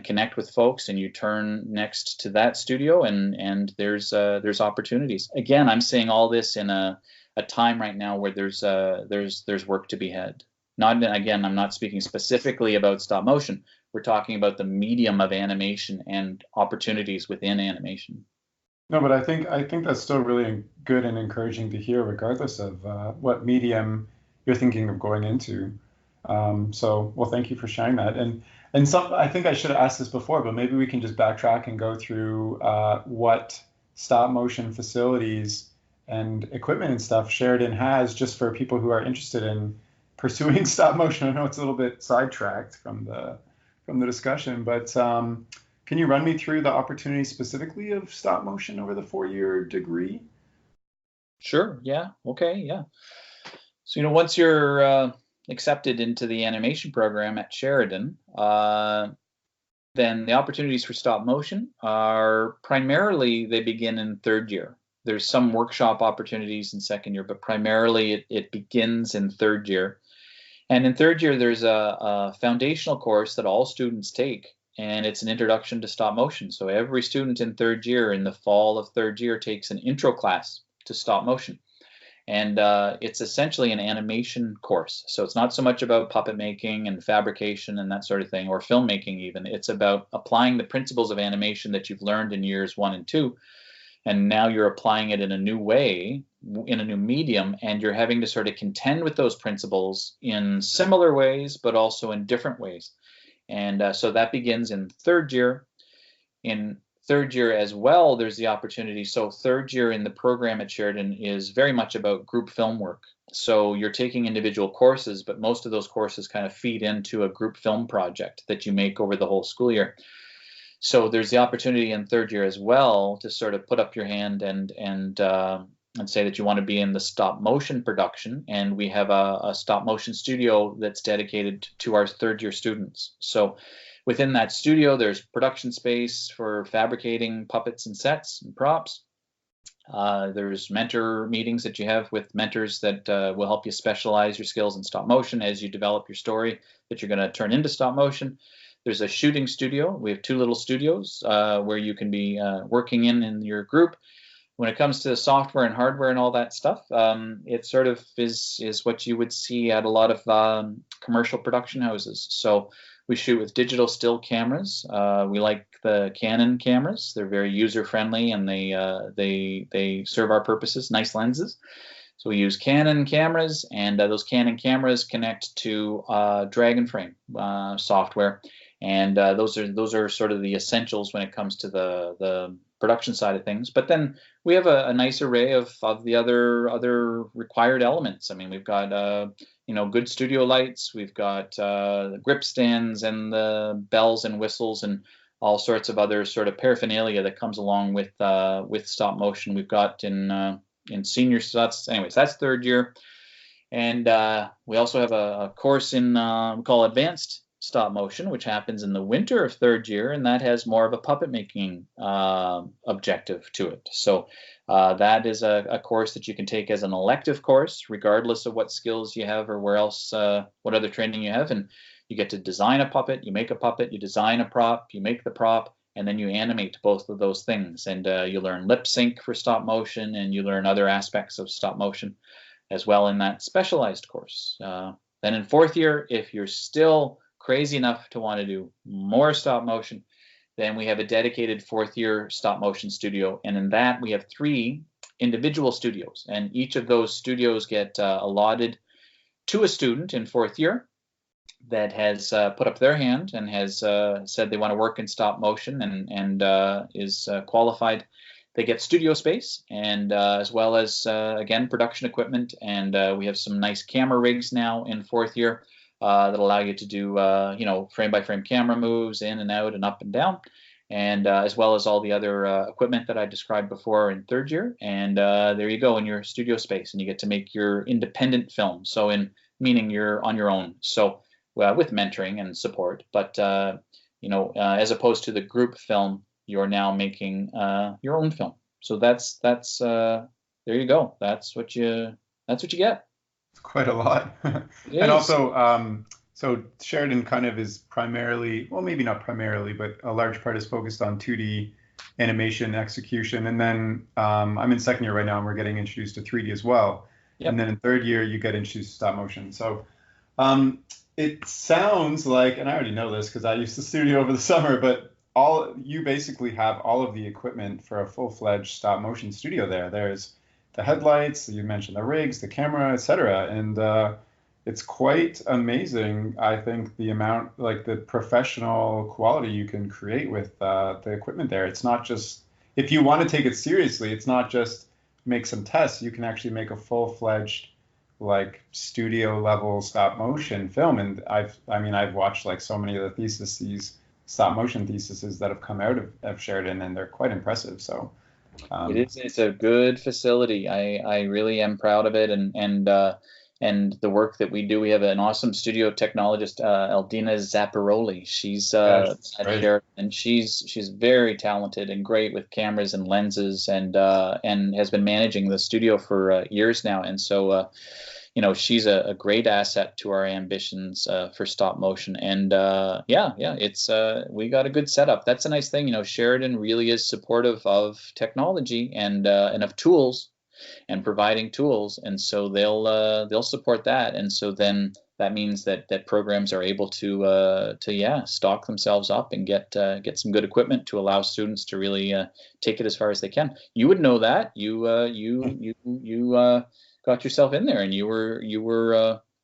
connect with folks, and you turn next to that studio, and there's opportunities. Again, I'm saying all this in a time right now where there's work to be had. Not again, I'm not speaking specifically about stop motion. We're talking about the medium of animation and opportunities within animation. No, but I think that's still really good and encouraging to hear, regardless of what medium you're thinking of going into. So, well, thank you for sharing that. And some, I think I should have asked this before, but maybe we can just backtrack and go through what stop motion facilities and equipment and stuff Sheridan has, just for people who are interested in pursuing stop motion. I know it's a little bit sidetracked from the discussion, but can you run me through the opportunities specifically of stop motion over the 4-year degree? Sure. Yeah. Okay. Yeah. So, once you're accepted into the animation program at Sheridan, then the opportunities for stop motion are primarily, they begin in 3rd year. There's some workshop opportunities in 2nd year, but primarily it begins in 3rd year. And in 3rd year, there's a foundational course that all students take, and it's an introduction to stop motion. So every student in 3rd year, in the fall of 3rd year, takes an intro class to stop motion. And it's essentially an animation course. So it's not so much about puppet making and fabrication and that sort of thing, or filmmaking even. It's about applying the principles of animation that you've learned in years 1 and 2. And now you're applying it in a new way, in a new medium, and you're having to sort of contend with those principles in similar ways, but also in different ways. And so that begins in 3rd year. In 3rd year as well, there's the opportunity. So 3rd year in the program at Sheridan is very much about group film work. So you're taking individual courses, but most of those courses kind of feed into a group film project that you make over the whole school year. So there's the opportunity in 3rd year as well to sort of put up your hand and say that you want to be in the stop motion production. And we have a stop motion studio that's dedicated to our 3rd year students. So within that studio, there's production space for fabricating puppets and sets and props. There's mentor meetings that you have with mentors that will help you specialize your skills in stop motion as you develop your story that you're going to turn into stop motion. There's a shooting studio. We have 2 little studios where you can be working in your group. When it comes to software and hardware and all that stuff, it sort of is what you would see at a lot of commercial production houses. So we shoot with digital still cameras. We like the Canon cameras. They're very user friendly, and they serve our purposes. Nice lenses. So we use Canon cameras, and those Canon cameras connect to Dragon Frame software. And those are sort of the essentials when it comes to the production side of things. But then we have a nice array of the other required elements. I mean, we've got good studio lights. We've got the grip stands and the bells and whistles and all sorts of other sort of paraphernalia that comes along with stop motion. We've got in senior slots. Anyways, that's 3rd year. And we also have a course in we call advanced stop motion, which happens in the winter of 3rd year, and that has more of a puppet making objective to it. So that is a course that you can take as an elective course, regardless of what skills you have or what other training you have. And you get to design a puppet, you make a puppet, you design a prop, you make the prop, and then you animate both of those things. And you learn lip sync for stop motion, and you learn other aspects of stop motion as well in that specialized course. Then in 4th year, if you're still crazy enough to want to do more stop motion, then we have a dedicated 4th year stop motion studio. And in that, we have 3 individual studios. And each of those studios get allotted to a student in 4th year that has put up their hand and has said they want to work in stop motion and is qualified. They get studio space and as well as, again, production equipment. And we have some nice camera rigs now in 4th year that allow you to do, frame-by-frame camera moves in and out and up and down, and as well as all the other equipment that I described before in 3rd year. And there you go in your studio space, and you get to make your independent film. So meaning you're on your own. So with mentoring and support, but as opposed to the group film, you're now making your own film. So that's there you go. That's what you get. It's quite a lot. It And is. also, so Sheridan kind of is primarily, well, maybe not primarily, but a large part is focused on 2D animation execution. And then I'm in second year right now, and we're getting introduced to 3D as well. And Yep. then in third year, you get introduced to stop motion. So it sounds like, and I already know this because I used to studio over the summer, but you basically have all of the equipment for a full-fledged stop motion studio there. There's the headlights, you mentioned the rigs, the camera, etc. And it's quite amazing, I think, the amount, like the professional quality you can create with the equipment there. It's not just, if you want to take it seriously, it's not just make some tests. You can actually make a full-fledged, like studio level stop motion film. And I've watched like so many of the these stop motion theses that have come out of Sheridan, and they're quite impressive. So It's a good facility. I really am proud of it, and the work that we do. We have an awesome studio technologist, Eldina Zapparoli. She's yeah, it's at great. Sheridan, and she's very talented and great with cameras and lenses, and has been managing the studio for years now. And so she's a great asset to our ambitions for stop motion. And it's we got a good setup. That's a nice thing. Sheridan really is supportive of technology and of tools and providing tools, and so they'll support that. And so then that means that programs are able to stock themselves up and get some good equipment to allow students to really take it as far as they can. You would know that you got yourself in there, and you were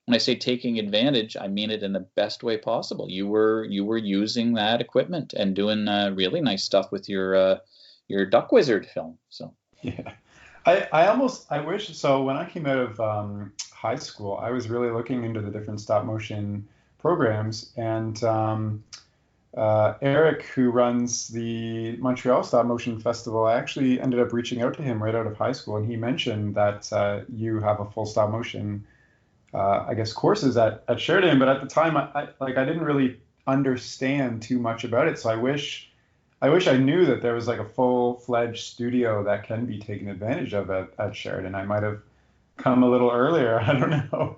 when I say taking advantage, I mean it in the best way possible. You were using that equipment and doing really nice stuff with your Duck Wizard film. So Yeah. I wish, so when I came out of high school, I was really looking into the different stop motion programs, and Eric, who runs the Montreal Stop Motion Festival, I actually ended up reaching out to him right out of high school, and he mentioned that you have a full stop motion, I guess, courses at Sheridan. But at the time, I didn't really understand too much about it, so I wish I knew that there was like a full-fledged studio that can be taken advantage of at Sheridan. I might have come a little earlier. I don't know.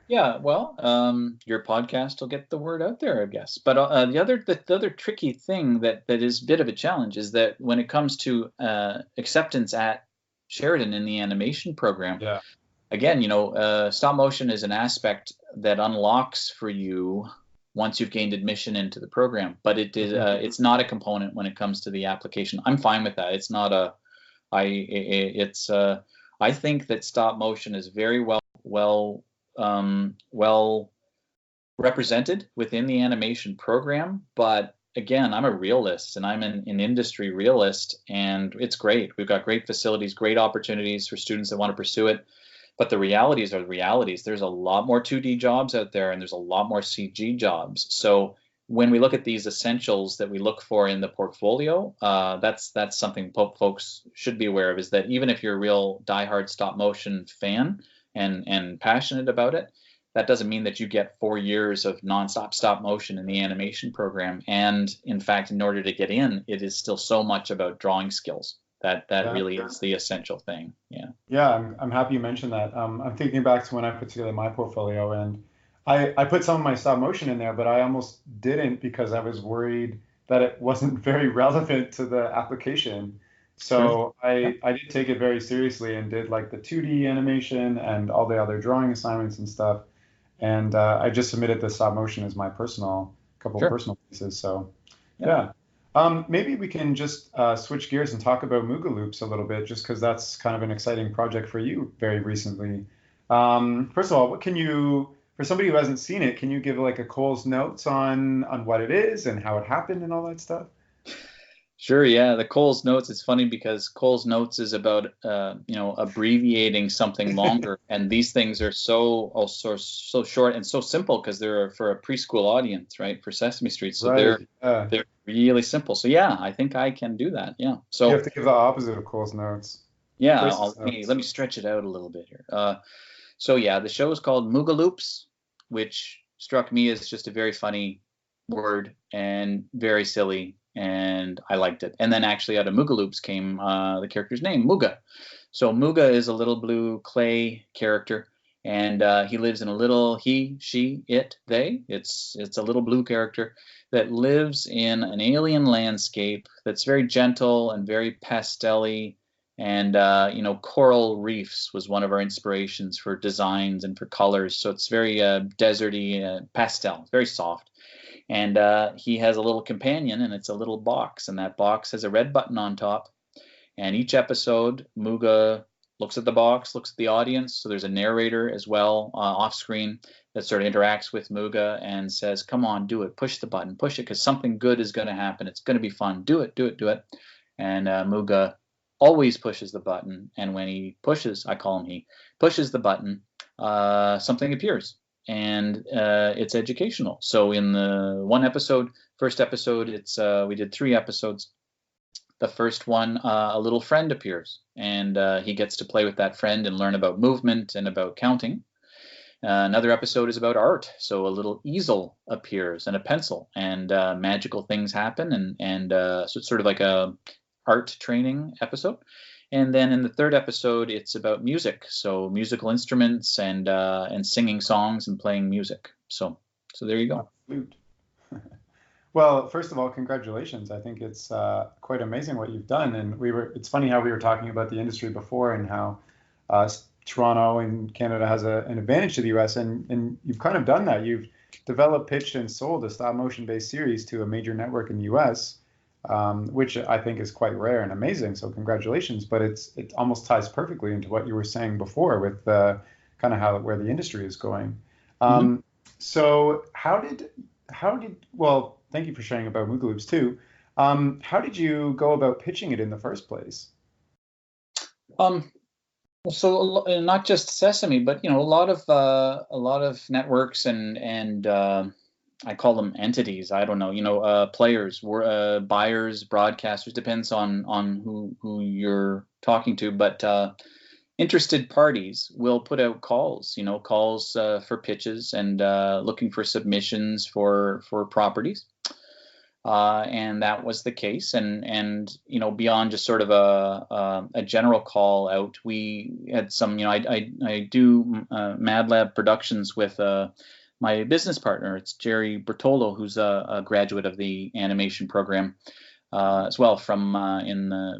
yeah, well, your podcast will get the word out there, I guess. But the other tricky thing that is a bit of a challenge is that when it comes to acceptance at Sheridan in the animation program, Yeah. again, stop motion is an aspect that unlocks for you once you've gained admission into the program, but it's not a component when it comes to the application. I'm fine with that. It's not I think that stop motion is very well represented within the animation program, but again, I'm a realist, and I'm an industry realist, and it's great. We've got great facilities, great opportunities for students that want to pursue it. But the realities are the realities. There's a lot more 2D jobs out there, and there's a lot more CG jobs. So when we look at these essentials that we look for in the portfolio, that's something folks should be aware of, is that even if you're a real diehard stop motion fan and passionate about it, that doesn't mean that you get 4 years of nonstop stop motion in the animation program. And in fact, in order to get in, it is still so much about drawing skills. That Yeah. really is the essential thing. Yeah. Yeah, I'm happy you mentioned that. I'm thinking back to when I put together my portfolio, and I put some of my stop motion in there, but I almost didn't because I was worried that it wasn't very relevant to the application. Sure. So I did take it very seriously and did like the 2D animation and all the other drawing assignments and stuff. And I just submitted the stop motion as my couple Sure. personal pieces. So Yeah. yeah. Maybe we can just switch gears and talk about Moogaloops a little bit, just because that's kind of an exciting project for you very recently. First of all, for somebody who hasn't seen it, can you give like a Cole's notes on what it is and how it happened and all that stuff? Sure, yeah. The Cole's Notes, it's funny because Cole's Notes is about abbreviating something longer, and these things are so short and so simple because they're for a preschool audience, right? For Sesame Street, so Right. they're really simple. So yeah, I think I can do that. Yeah. You So have to give the opposite of Cole's notes. yeah, Choices let notes. me stretch it out a little bit here. So yeah, the show is called Moogaloops, which struck me as just a very funny word and very silly, and I liked it. And then actually out of Moogaloops came the character's name, Mooga. So Mooga is a little blue clay character, and he lives in a little he, she, it, they. It's a little blue character that lives in an alien landscape that's very gentle and very pastel-y. And coral reefs was one of our inspirations for designs and for colors. So it's very deserty, pastel, very soft. And he has a little companion, and it's a little box, and that box has a red button on top. And each episode, Mooga looks at the box, looks at the audience. So there's a narrator as well off screen that sort of interacts with Mooga and says, "Come on, do it. Push the button. Push it, because something good is going to happen. It's going to be fun. Do it, do it, do it." And Mooga always pushes the button. And when he pushes, I call him he, pushes the button, something appears. And it's educational. So in the first episode, we did 3 episodes. The first one, a little friend appears, and he gets to play with that friend and learn about movement and about counting. Another episode is about art. So a little easel appears and a pencil, and magical things happen. And so it's sort of like a art training episode. And then in the third episode, it's about music. So musical instruments and singing songs and playing music. So there you go. Flute. Well, first of all, congratulations. I think it's quite amazing what you've done. And it's funny how we were talking about the industry before and how Toronto and Canada has an advantage to the US. And you've kind of done that. You've developed, pitched, and sold a stop motion based series to a major network in the US, which I think is quite rare and amazing. So congratulations. But it almost ties perfectly into what you were saying before with kind of where the industry is going. So well, thank you for sharing about Moogaloops too. How did you go about pitching it in the first place? So not just Sesame, but a lot of networks and I call them entities. I don't know, players, buyers, broadcasters, depends on who you're talking to, but interested parties will put out calls for pitches and looking for submissions for properties. And that was the case. And beyond just sort of a general call out, we had some, I do Mad Lab productions with my business partner. It's Jerry Bertolo, who's a graduate of the animation program as well from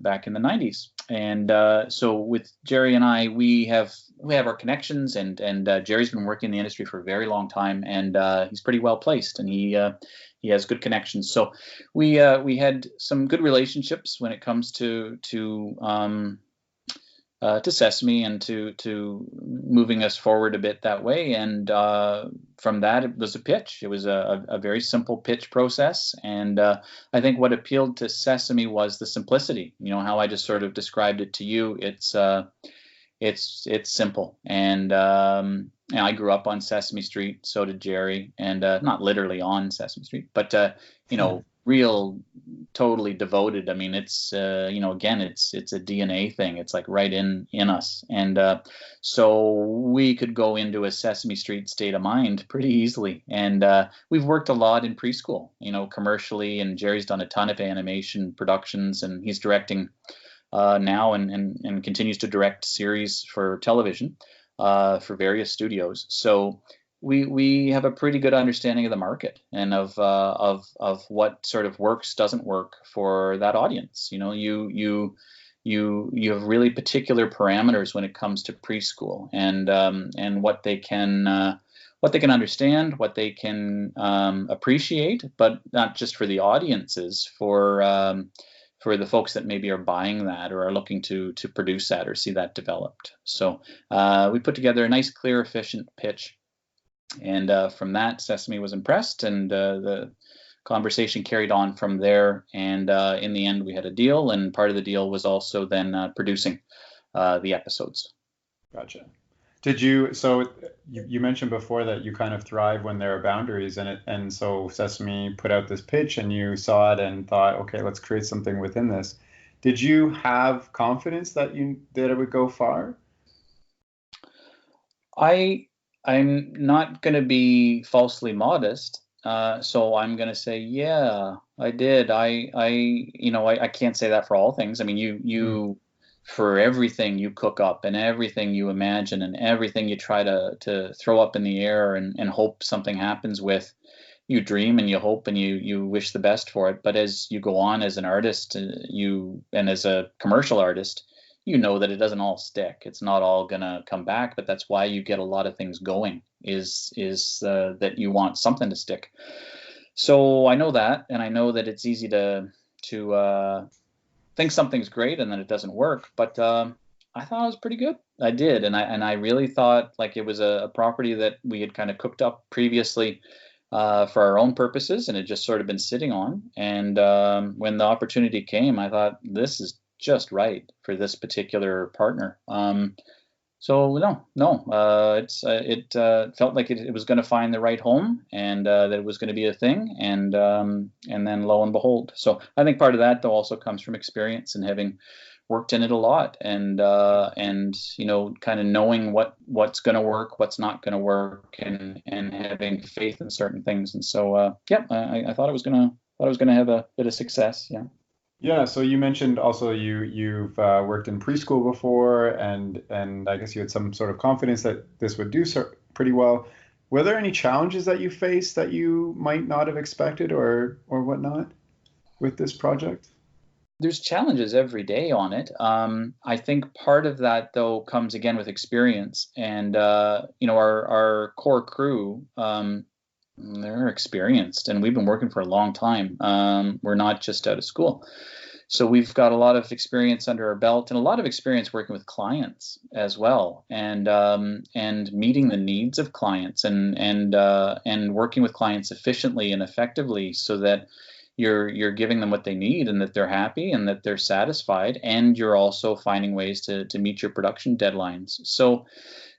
back in the 90s. And so with Jerry and I, we have our connections, and Jerry's been working in the industry for a very long time, and he's pretty well placed, and he has good connections. So we had some good relationships when it comes to Sesame and to moving us forward a bit that way. And from that, it was a pitch. It was a very simple pitch process. And I think what appealed to Sesame was the simplicity. How I just sort of described it to you. It's simple. And I grew up on Sesame Street. So did Jerry. And not literally on Sesame Street, but real totally devoted. I mean, it's again, it's a DNA thing. It's like right in us. And so we could go into a Sesame Street state of mind pretty easily. And we've worked a lot in preschool, commercially, and Jerry's done a ton of animation productions, and he's directing now and continues to direct series for television for various studios. So we have a pretty good understanding of the market and of what sort of works, doesn't work for that audience. You have really particular parameters when it comes to preschool and what they can understand, what they can appreciate, but not just for the audiences, for the folks that maybe are buying that or are looking to produce that or see that developed. So we put together a nice, clear, efficient pitch. And from that, Sesame was impressed, and the conversation carried on from there. And in the end, we had a deal, and part of the deal was also then producing the episodes. Gotcha. Did you? So you mentioned before that you kind of thrive when there are boundaries, and so Sesame put out this pitch, and you saw it and thought, okay, let's create something within this. Did you have confidence that it would go far? I'm not going to be falsely modest. So I'm going to say, yeah, I did. I can't say that for all things. I mean, for everything you cook up and everything you imagine and everything you try to throw up in the air and hope something happens with, you dream and you hope and you wish the best for it. But as you go on as an artist, and as a commercial artist, you know that it doesn't all stick. It's not all gonna come back. But that's why you get a lot of things going. Is that you want something to stick. So I know that, and I know that it's easy to think something's great and then it doesn't work. But I thought it was pretty good. I did, and I really thought like it was a property that we had kind of cooked up previously for our own purposes, and had just sort of been sitting on. And when the opportunity came, I thought this is just right for this particular partner. So it felt like it was going to find the right home, and that it was going to be a thing, and then lo and behold. So I think part of that though also comes from experience and having worked in it a lot, and kind of knowing what's going to work, what's not going to work, and having faith in certain things. And so I thought it was gonna have a bit of success. Yeah. Yeah, so you mentioned also you've worked in preschool before, and I guess you had some sort of confidence that this would do pretty well. Were there any challenges that you faced that you might not have expected or whatnot with this project? There's challenges every day on it. I think part of that though comes again with experience, and our core crew. They're experienced, and we've been working for a long time. We're not just out of school. So we've got a lot of experience under our belt, and a lot of experience working with clients as well, and meeting the needs of clients, and working with clients efficiently and effectively, so that you're giving them what they need, and that they're happy and that they're satisfied, and you're also finding ways to meet your production deadlines. So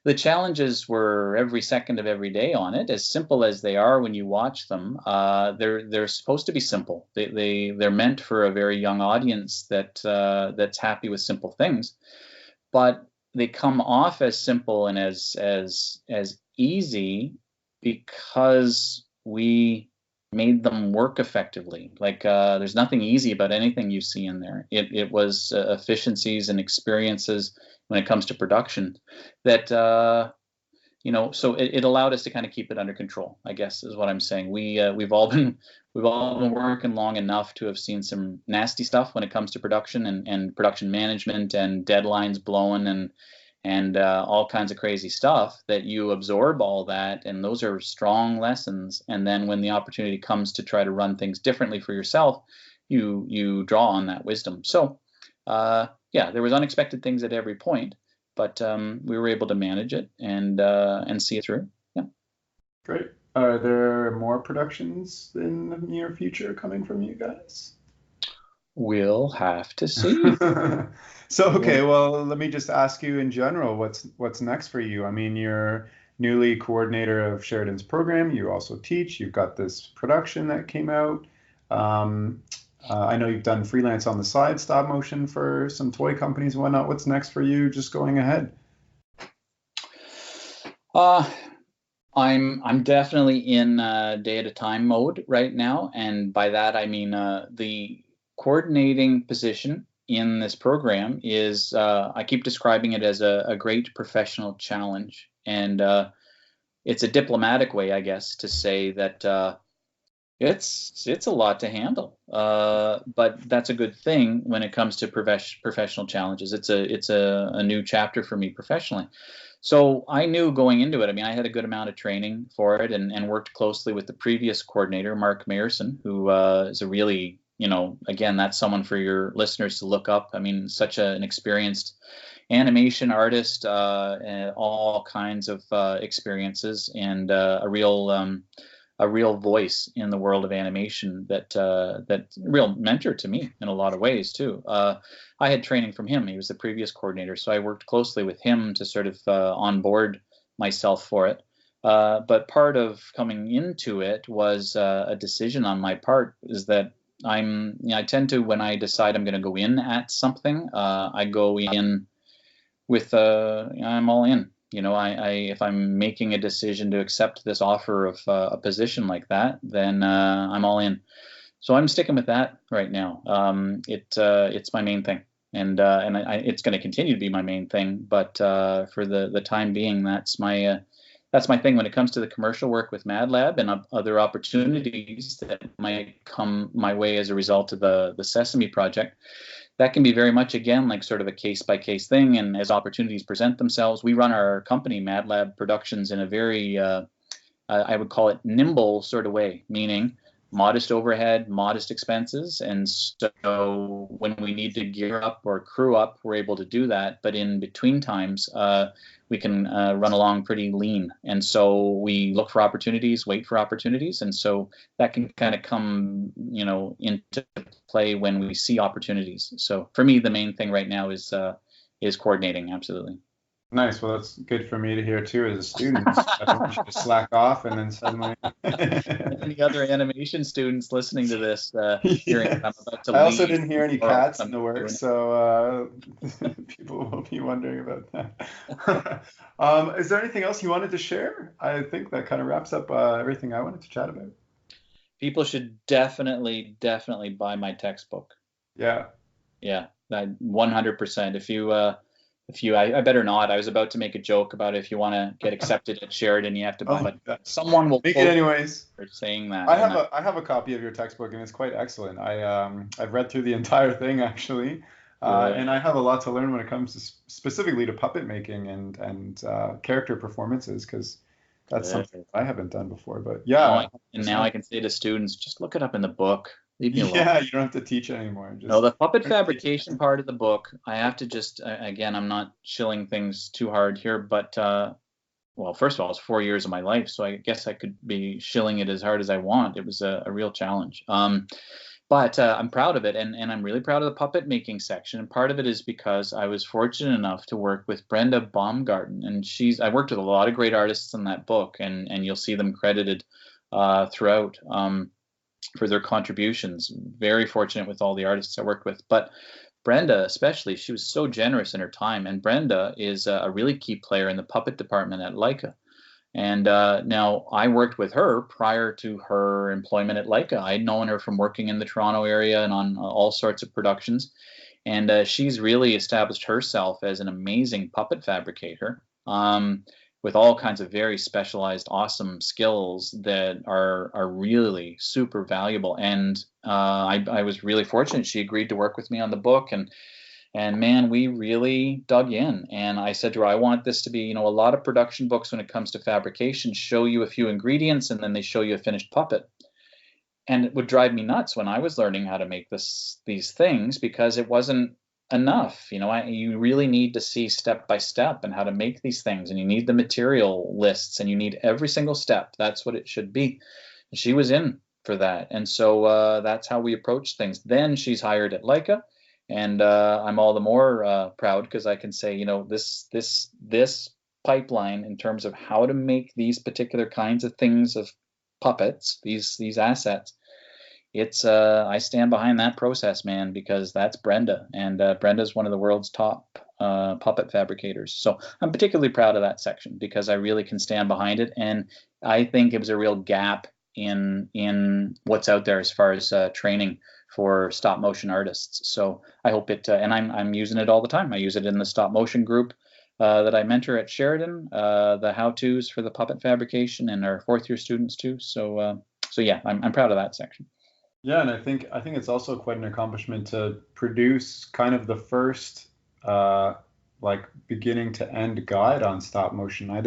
the challenges were every second of every day on it, as simple as they are when you watch them. They're supposed to be simple. They're meant for a very young audience that's happy with simple things, but they come off as simple and as easy because we made them work effectively. Like there's nothing easy about anything you see in there. It was efficiencies and experiences when it comes to production that so it allowed us to kind of keep it under control, I guess is what I'm saying. We've all been working long enough to have seen some nasty stuff when it comes to production and production management and deadlines blown and all kinds of crazy stuff, that you absorb all that, and those are strong lessons. And then when the opportunity comes to try to run things differently for yourself, you draw on that wisdom. So there was unexpected things at every point, but we were able to manage it and see it through. Yeah. Great. Are there more productions in the near future coming from you guys? We'll have to see. So, okay, well, let me just ask you in general, what's next for you? I mean, you're newly coordinator of Sheridan's program. You also teach. You've got this production that came out. I know you've done freelance on the side, stop motion for some toy companies and whatnot. What's next for you just going ahead? I'm definitely in day at a time mode right now, and by that I mean the coordinating position in this program is I keep describing it as a great professional challenge, and it's a diplomatic way, I guess, to say that it's a lot to handle, but that's a good thing when it comes to professional challenges. It's a new chapter for me professionally. So I knew going into it, I mean, I had a good amount of training for it, and worked closely with the previous coordinator, Mark Mayerson, who is a really, again, that's someone for your listeners to look up. I mean, such an experienced animation artist, and all kinds of experiences, and a real voice in the world of animation, that real mentor to me in a lot of ways too. I had training from him. He was the previous coordinator, so I worked closely with him to sort of onboard myself for it. But part of coming into it was a decision on my part, is that I tend to, when I decide I'm going to go in at something, I go in with I'm all in. You know, if I'm making a decision to accept this offer of a position like that, then I'm all in. So I'm sticking with that right now. It's my main thing, and it's going to continue to be my main thing. But for the time being, that's my thing when it comes to the commercial work with Mad Lab and other opportunities that might come my way as a result of the Sesame project. That can be very much, again, like sort of a case by case thing. And as opportunities present themselves, we run our company, Mad Lab Productions, in a very I would call it nimble sort of way, meaning modest overhead, modest expenses. And so when we need to gear up or crew up, we're able to do that. But in between times, we can run along pretty lean. And so we look for opportunities, wait for opportunities. And so that can kind of come, into play when we see opportunities. So for me, the main thing right now is coordinating. Absolutely. Nice. Well, that's good for me to hear too as a student. I don't want you to slack off and then suddenly. Any other animation students listening to this, hearing I'm about to I also leave didn't hear any cats in the works, so people will be wondering about that. Is there anything else you wanted to share? I think that kind of wraps up everything I wanted to chat about. People should definitely buy my textbook. Yeah. Yeah, 100%. I better not. I was about to make a joke about if you want to get accepted at Sheridan, you have to buy it. Someone will make it anyways. For saying that. I have a copy of your textbook and it's quite excellent. I've read through the entire thing actually, and I have a lot to learn when it comes to specifically to puppet making and character performances because that's something I haven't done before. But yeah, now I can say to students, just look it up in the book. Leave me alone. Yeah, you don't have to teach anymore. No, the puppet fabrication part of the book, I have to just, again, I'm not shilling things too hard here, but, well, first of all, it's 4 years of my life, so I guess I could be shilling it as hard as I want. It was a real challenge. But I'm proud of it, and I'm really proud of the puppet making section. And part of it is because I was fortunate enough to work with Brenda Baumgarten, and I worked with a lot of great artists in that book, and you'll see them credited throughout. For their contributions. Very fortunate with all the artists I worked with. But Brenda, especially, she was so generous in her time. And Brenda is a really key player in the puppet department at Leica. And now I worked with her prior to her employment at Leica. I'd known her from working in the Toronto area and on all sorts of productions. And she's really established herself as an amazing puppet fabricator. With all kinds of very specialized, awesome skills that are really super valuable. And I was really fortunate. She agreed to work with me on the book, and man, we really dug in. And I said to her, I want this to be, a lot of production books when it comes to fabrication show you a few ingredients and then they show you a finished puppet. And it would drive me nuts when I was learning how to make these things because it wasn't enough. You really need to see step by step and how to make these things, and you need the material lists and you need every single step. That's what it should be. And she was in for that, and so that's how we approach things. Then she's hired at Leica, and I'm all the more proud because I can say, this pipeline in terms of how to make these particular kinds of things of puppets, these assets. It's I stand behind that process, man, because that's Brenda, and Brenda's one of the world's top puppet fabricators. So I'm particularly proud of that section because I really can stand behind it, and I think it was a real gap in what's out there as far as training for stop motion artists. So I hope it, and I'm using it all the time. I use it in the stop motion group that I mentor at Sheridan, the how-tos for the puppet fabrication, and our fourth year students too. So yeah, I'm proud of that section. Yeah, and I think it's also quite an accomplishment to produce kind of the first beginning to end guide on stop motion. I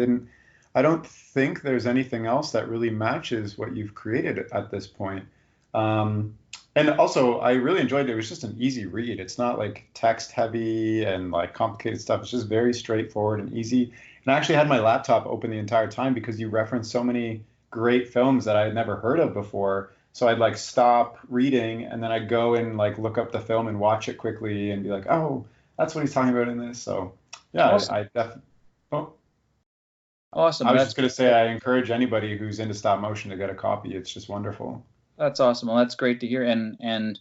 don't think there's anything else that really matches what you've created at this point. And also, I really enjoyed it. It was just an easy read. It's not like text heavy and like complicated stuff. It's just very straightforward and easy. And I actually had my laptop open the entire time because you referenced so many great films that I had never heard of before. So I'd stop reading and then I'd go and look up the film and watch it quickly and be like, oh, that's what he's talking about in this. So yeah, awesome. I definitely. Oh, awesome. I was just going to say, I encourage anybody who's into stop motion to get a copy. It's just wonderful. That's awesome. Well, that's great to hear. And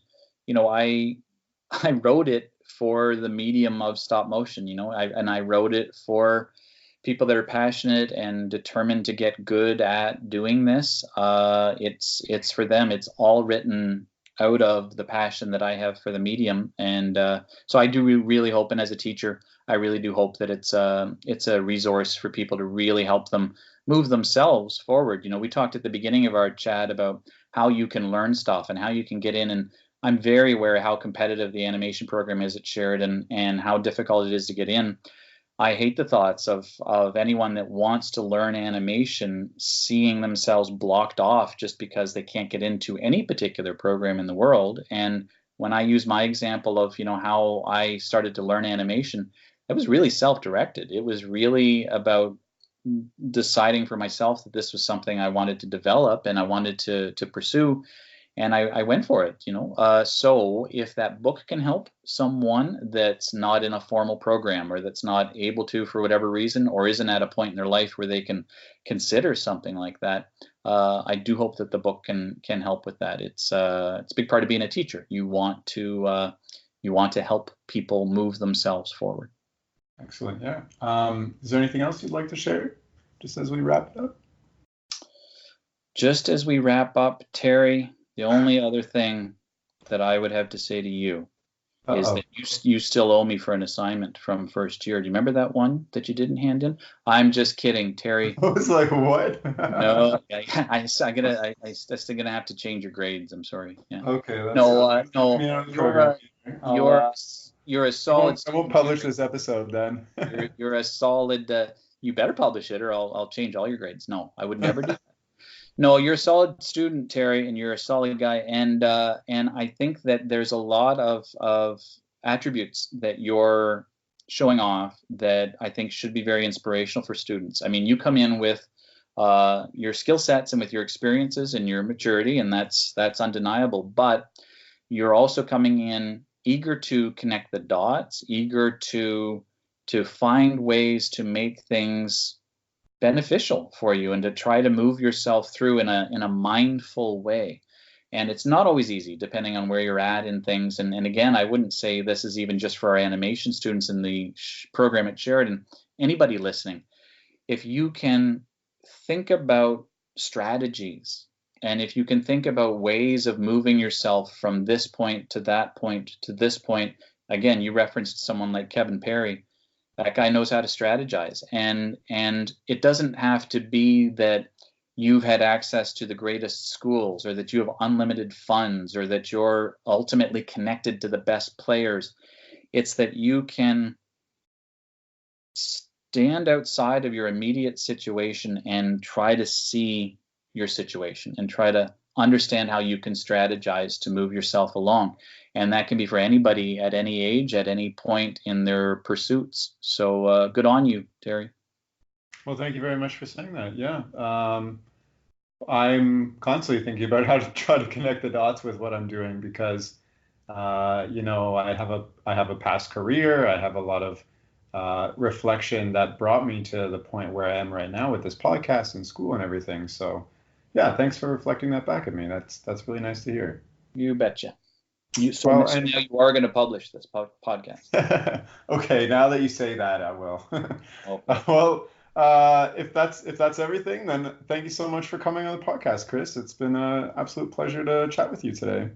I wrote it for the medium of stop motion. I wrote it for people that are passionate and determined to get good at doing this, it's for them. It's all written out of the passion that I have for the medium, and so I do really hope, and as a teacher, I really do hope that it's a resource for people to really help them move themselves forward. You know, we talked at the beginning of our chat about how you can learn stuff and how you can get in, and I'm very aware of how competitive the animation program is at Sheridan and how difficult it is to get in. I hate the thoughts of anyone that wants to learn animation seeing themselves blocked off just because they can't get into any particular program in the world. And when I use my example of, you know, how I started to learn animation, it was really self-directed. It was really about deciding for myself that this was something I wanted to develop and I wanted to pursue. And I went for it, you know. So if that book can help someone that's not in a formal program or that's not able to for whatever reason, or isn't at a point in their life where they can consider something like that, I do hope that the book can help with that. It's a big part of being a teacher. You want to help people move themselves forward. Excellent. Yeah. Is there anything else you'd like to share, just as we wrap it up? Just as we wrap up, Terry, the only other thing that I would have to say to you is that you still owe me for an assignment from first year. Do you remember that one that you didn't hand in? I'm just kidding, Terry. I was like, what? No, I'm still gonna have to change your grades. I'm sorry. Yeah. Okay. No. You're a solid. I won't publish this episode then. you're a solid. You better publish it, or I'll change all your grades. No, I would never do that. No, you're a solid student, Terry, and you're a solid guy. And I think that there's a lot of attributes that you're showing off that I think should be very inspirational for students. I mean, you come in with your skill sets and with your experiences and your maturity, and that's undeniable. But you're also coming in eager to connect the dots, eager to find ways to make things beneficial for you and to try to move yourself through in a mindful way. And it's not always easy depending on where you're at in things. And again, I wouldn't say this is even just for our animation students in the program at Sheridan. Anybody listening, if you can think about strategies and if you can think about ways of moving yourself from this point to that point to this point, again, you referenced someone like Kevin Perry. That guy knows how to strategize, and it doesn't have to be that you've had access to the greatest schools or that you have unlimited funds or that you're ultimately connected to the best players. It's that you can stand outside of your immediate situation and try to see your situation and try to understand how you can strategize to move yourself along. And that can be for anybody at any age, at any point in their pursuits. So good on you, Terry. Well, thank you very much for saying that. Yeah. I'm constantly thinking about how to try to connect the dots with what I'm doing because, you know, I have a past career. I have a lot of reflection that brought me to the point where I am right now with this podcast and school and everything. So, yeah, thanks for reflecting that back at me. That's really nice to hear. You betcha. So now you are going to publish this podcast. Okay, now that you say that, I will. Okay. Well, if that's everything, then thank you so much for coming on the podcast, Chris. It's been an absolute pleasure to chat with you today.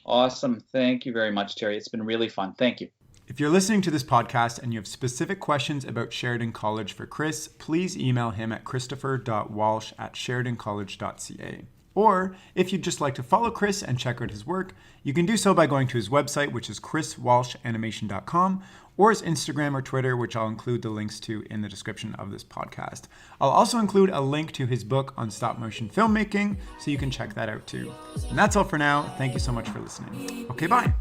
Awesome. Thank you very much, Terry. It's been really fun. Thank you. If you're listening to this podcast and you have specific questions about Sheridan College for Chris, please email him at christopher.walsh@sheridancollege.ca. Or if you'd just like to follow Chris and check out his work, you can do so by going to his website, which is chriswalshanimation.com, or his Instagram or Twitter, which I'll include the links to in the description of this podcast. I'll also include a link to his book on stop motion filmmaking, so you can check that out too. And that's all for now. Thank you so much for listening. Okay, bye.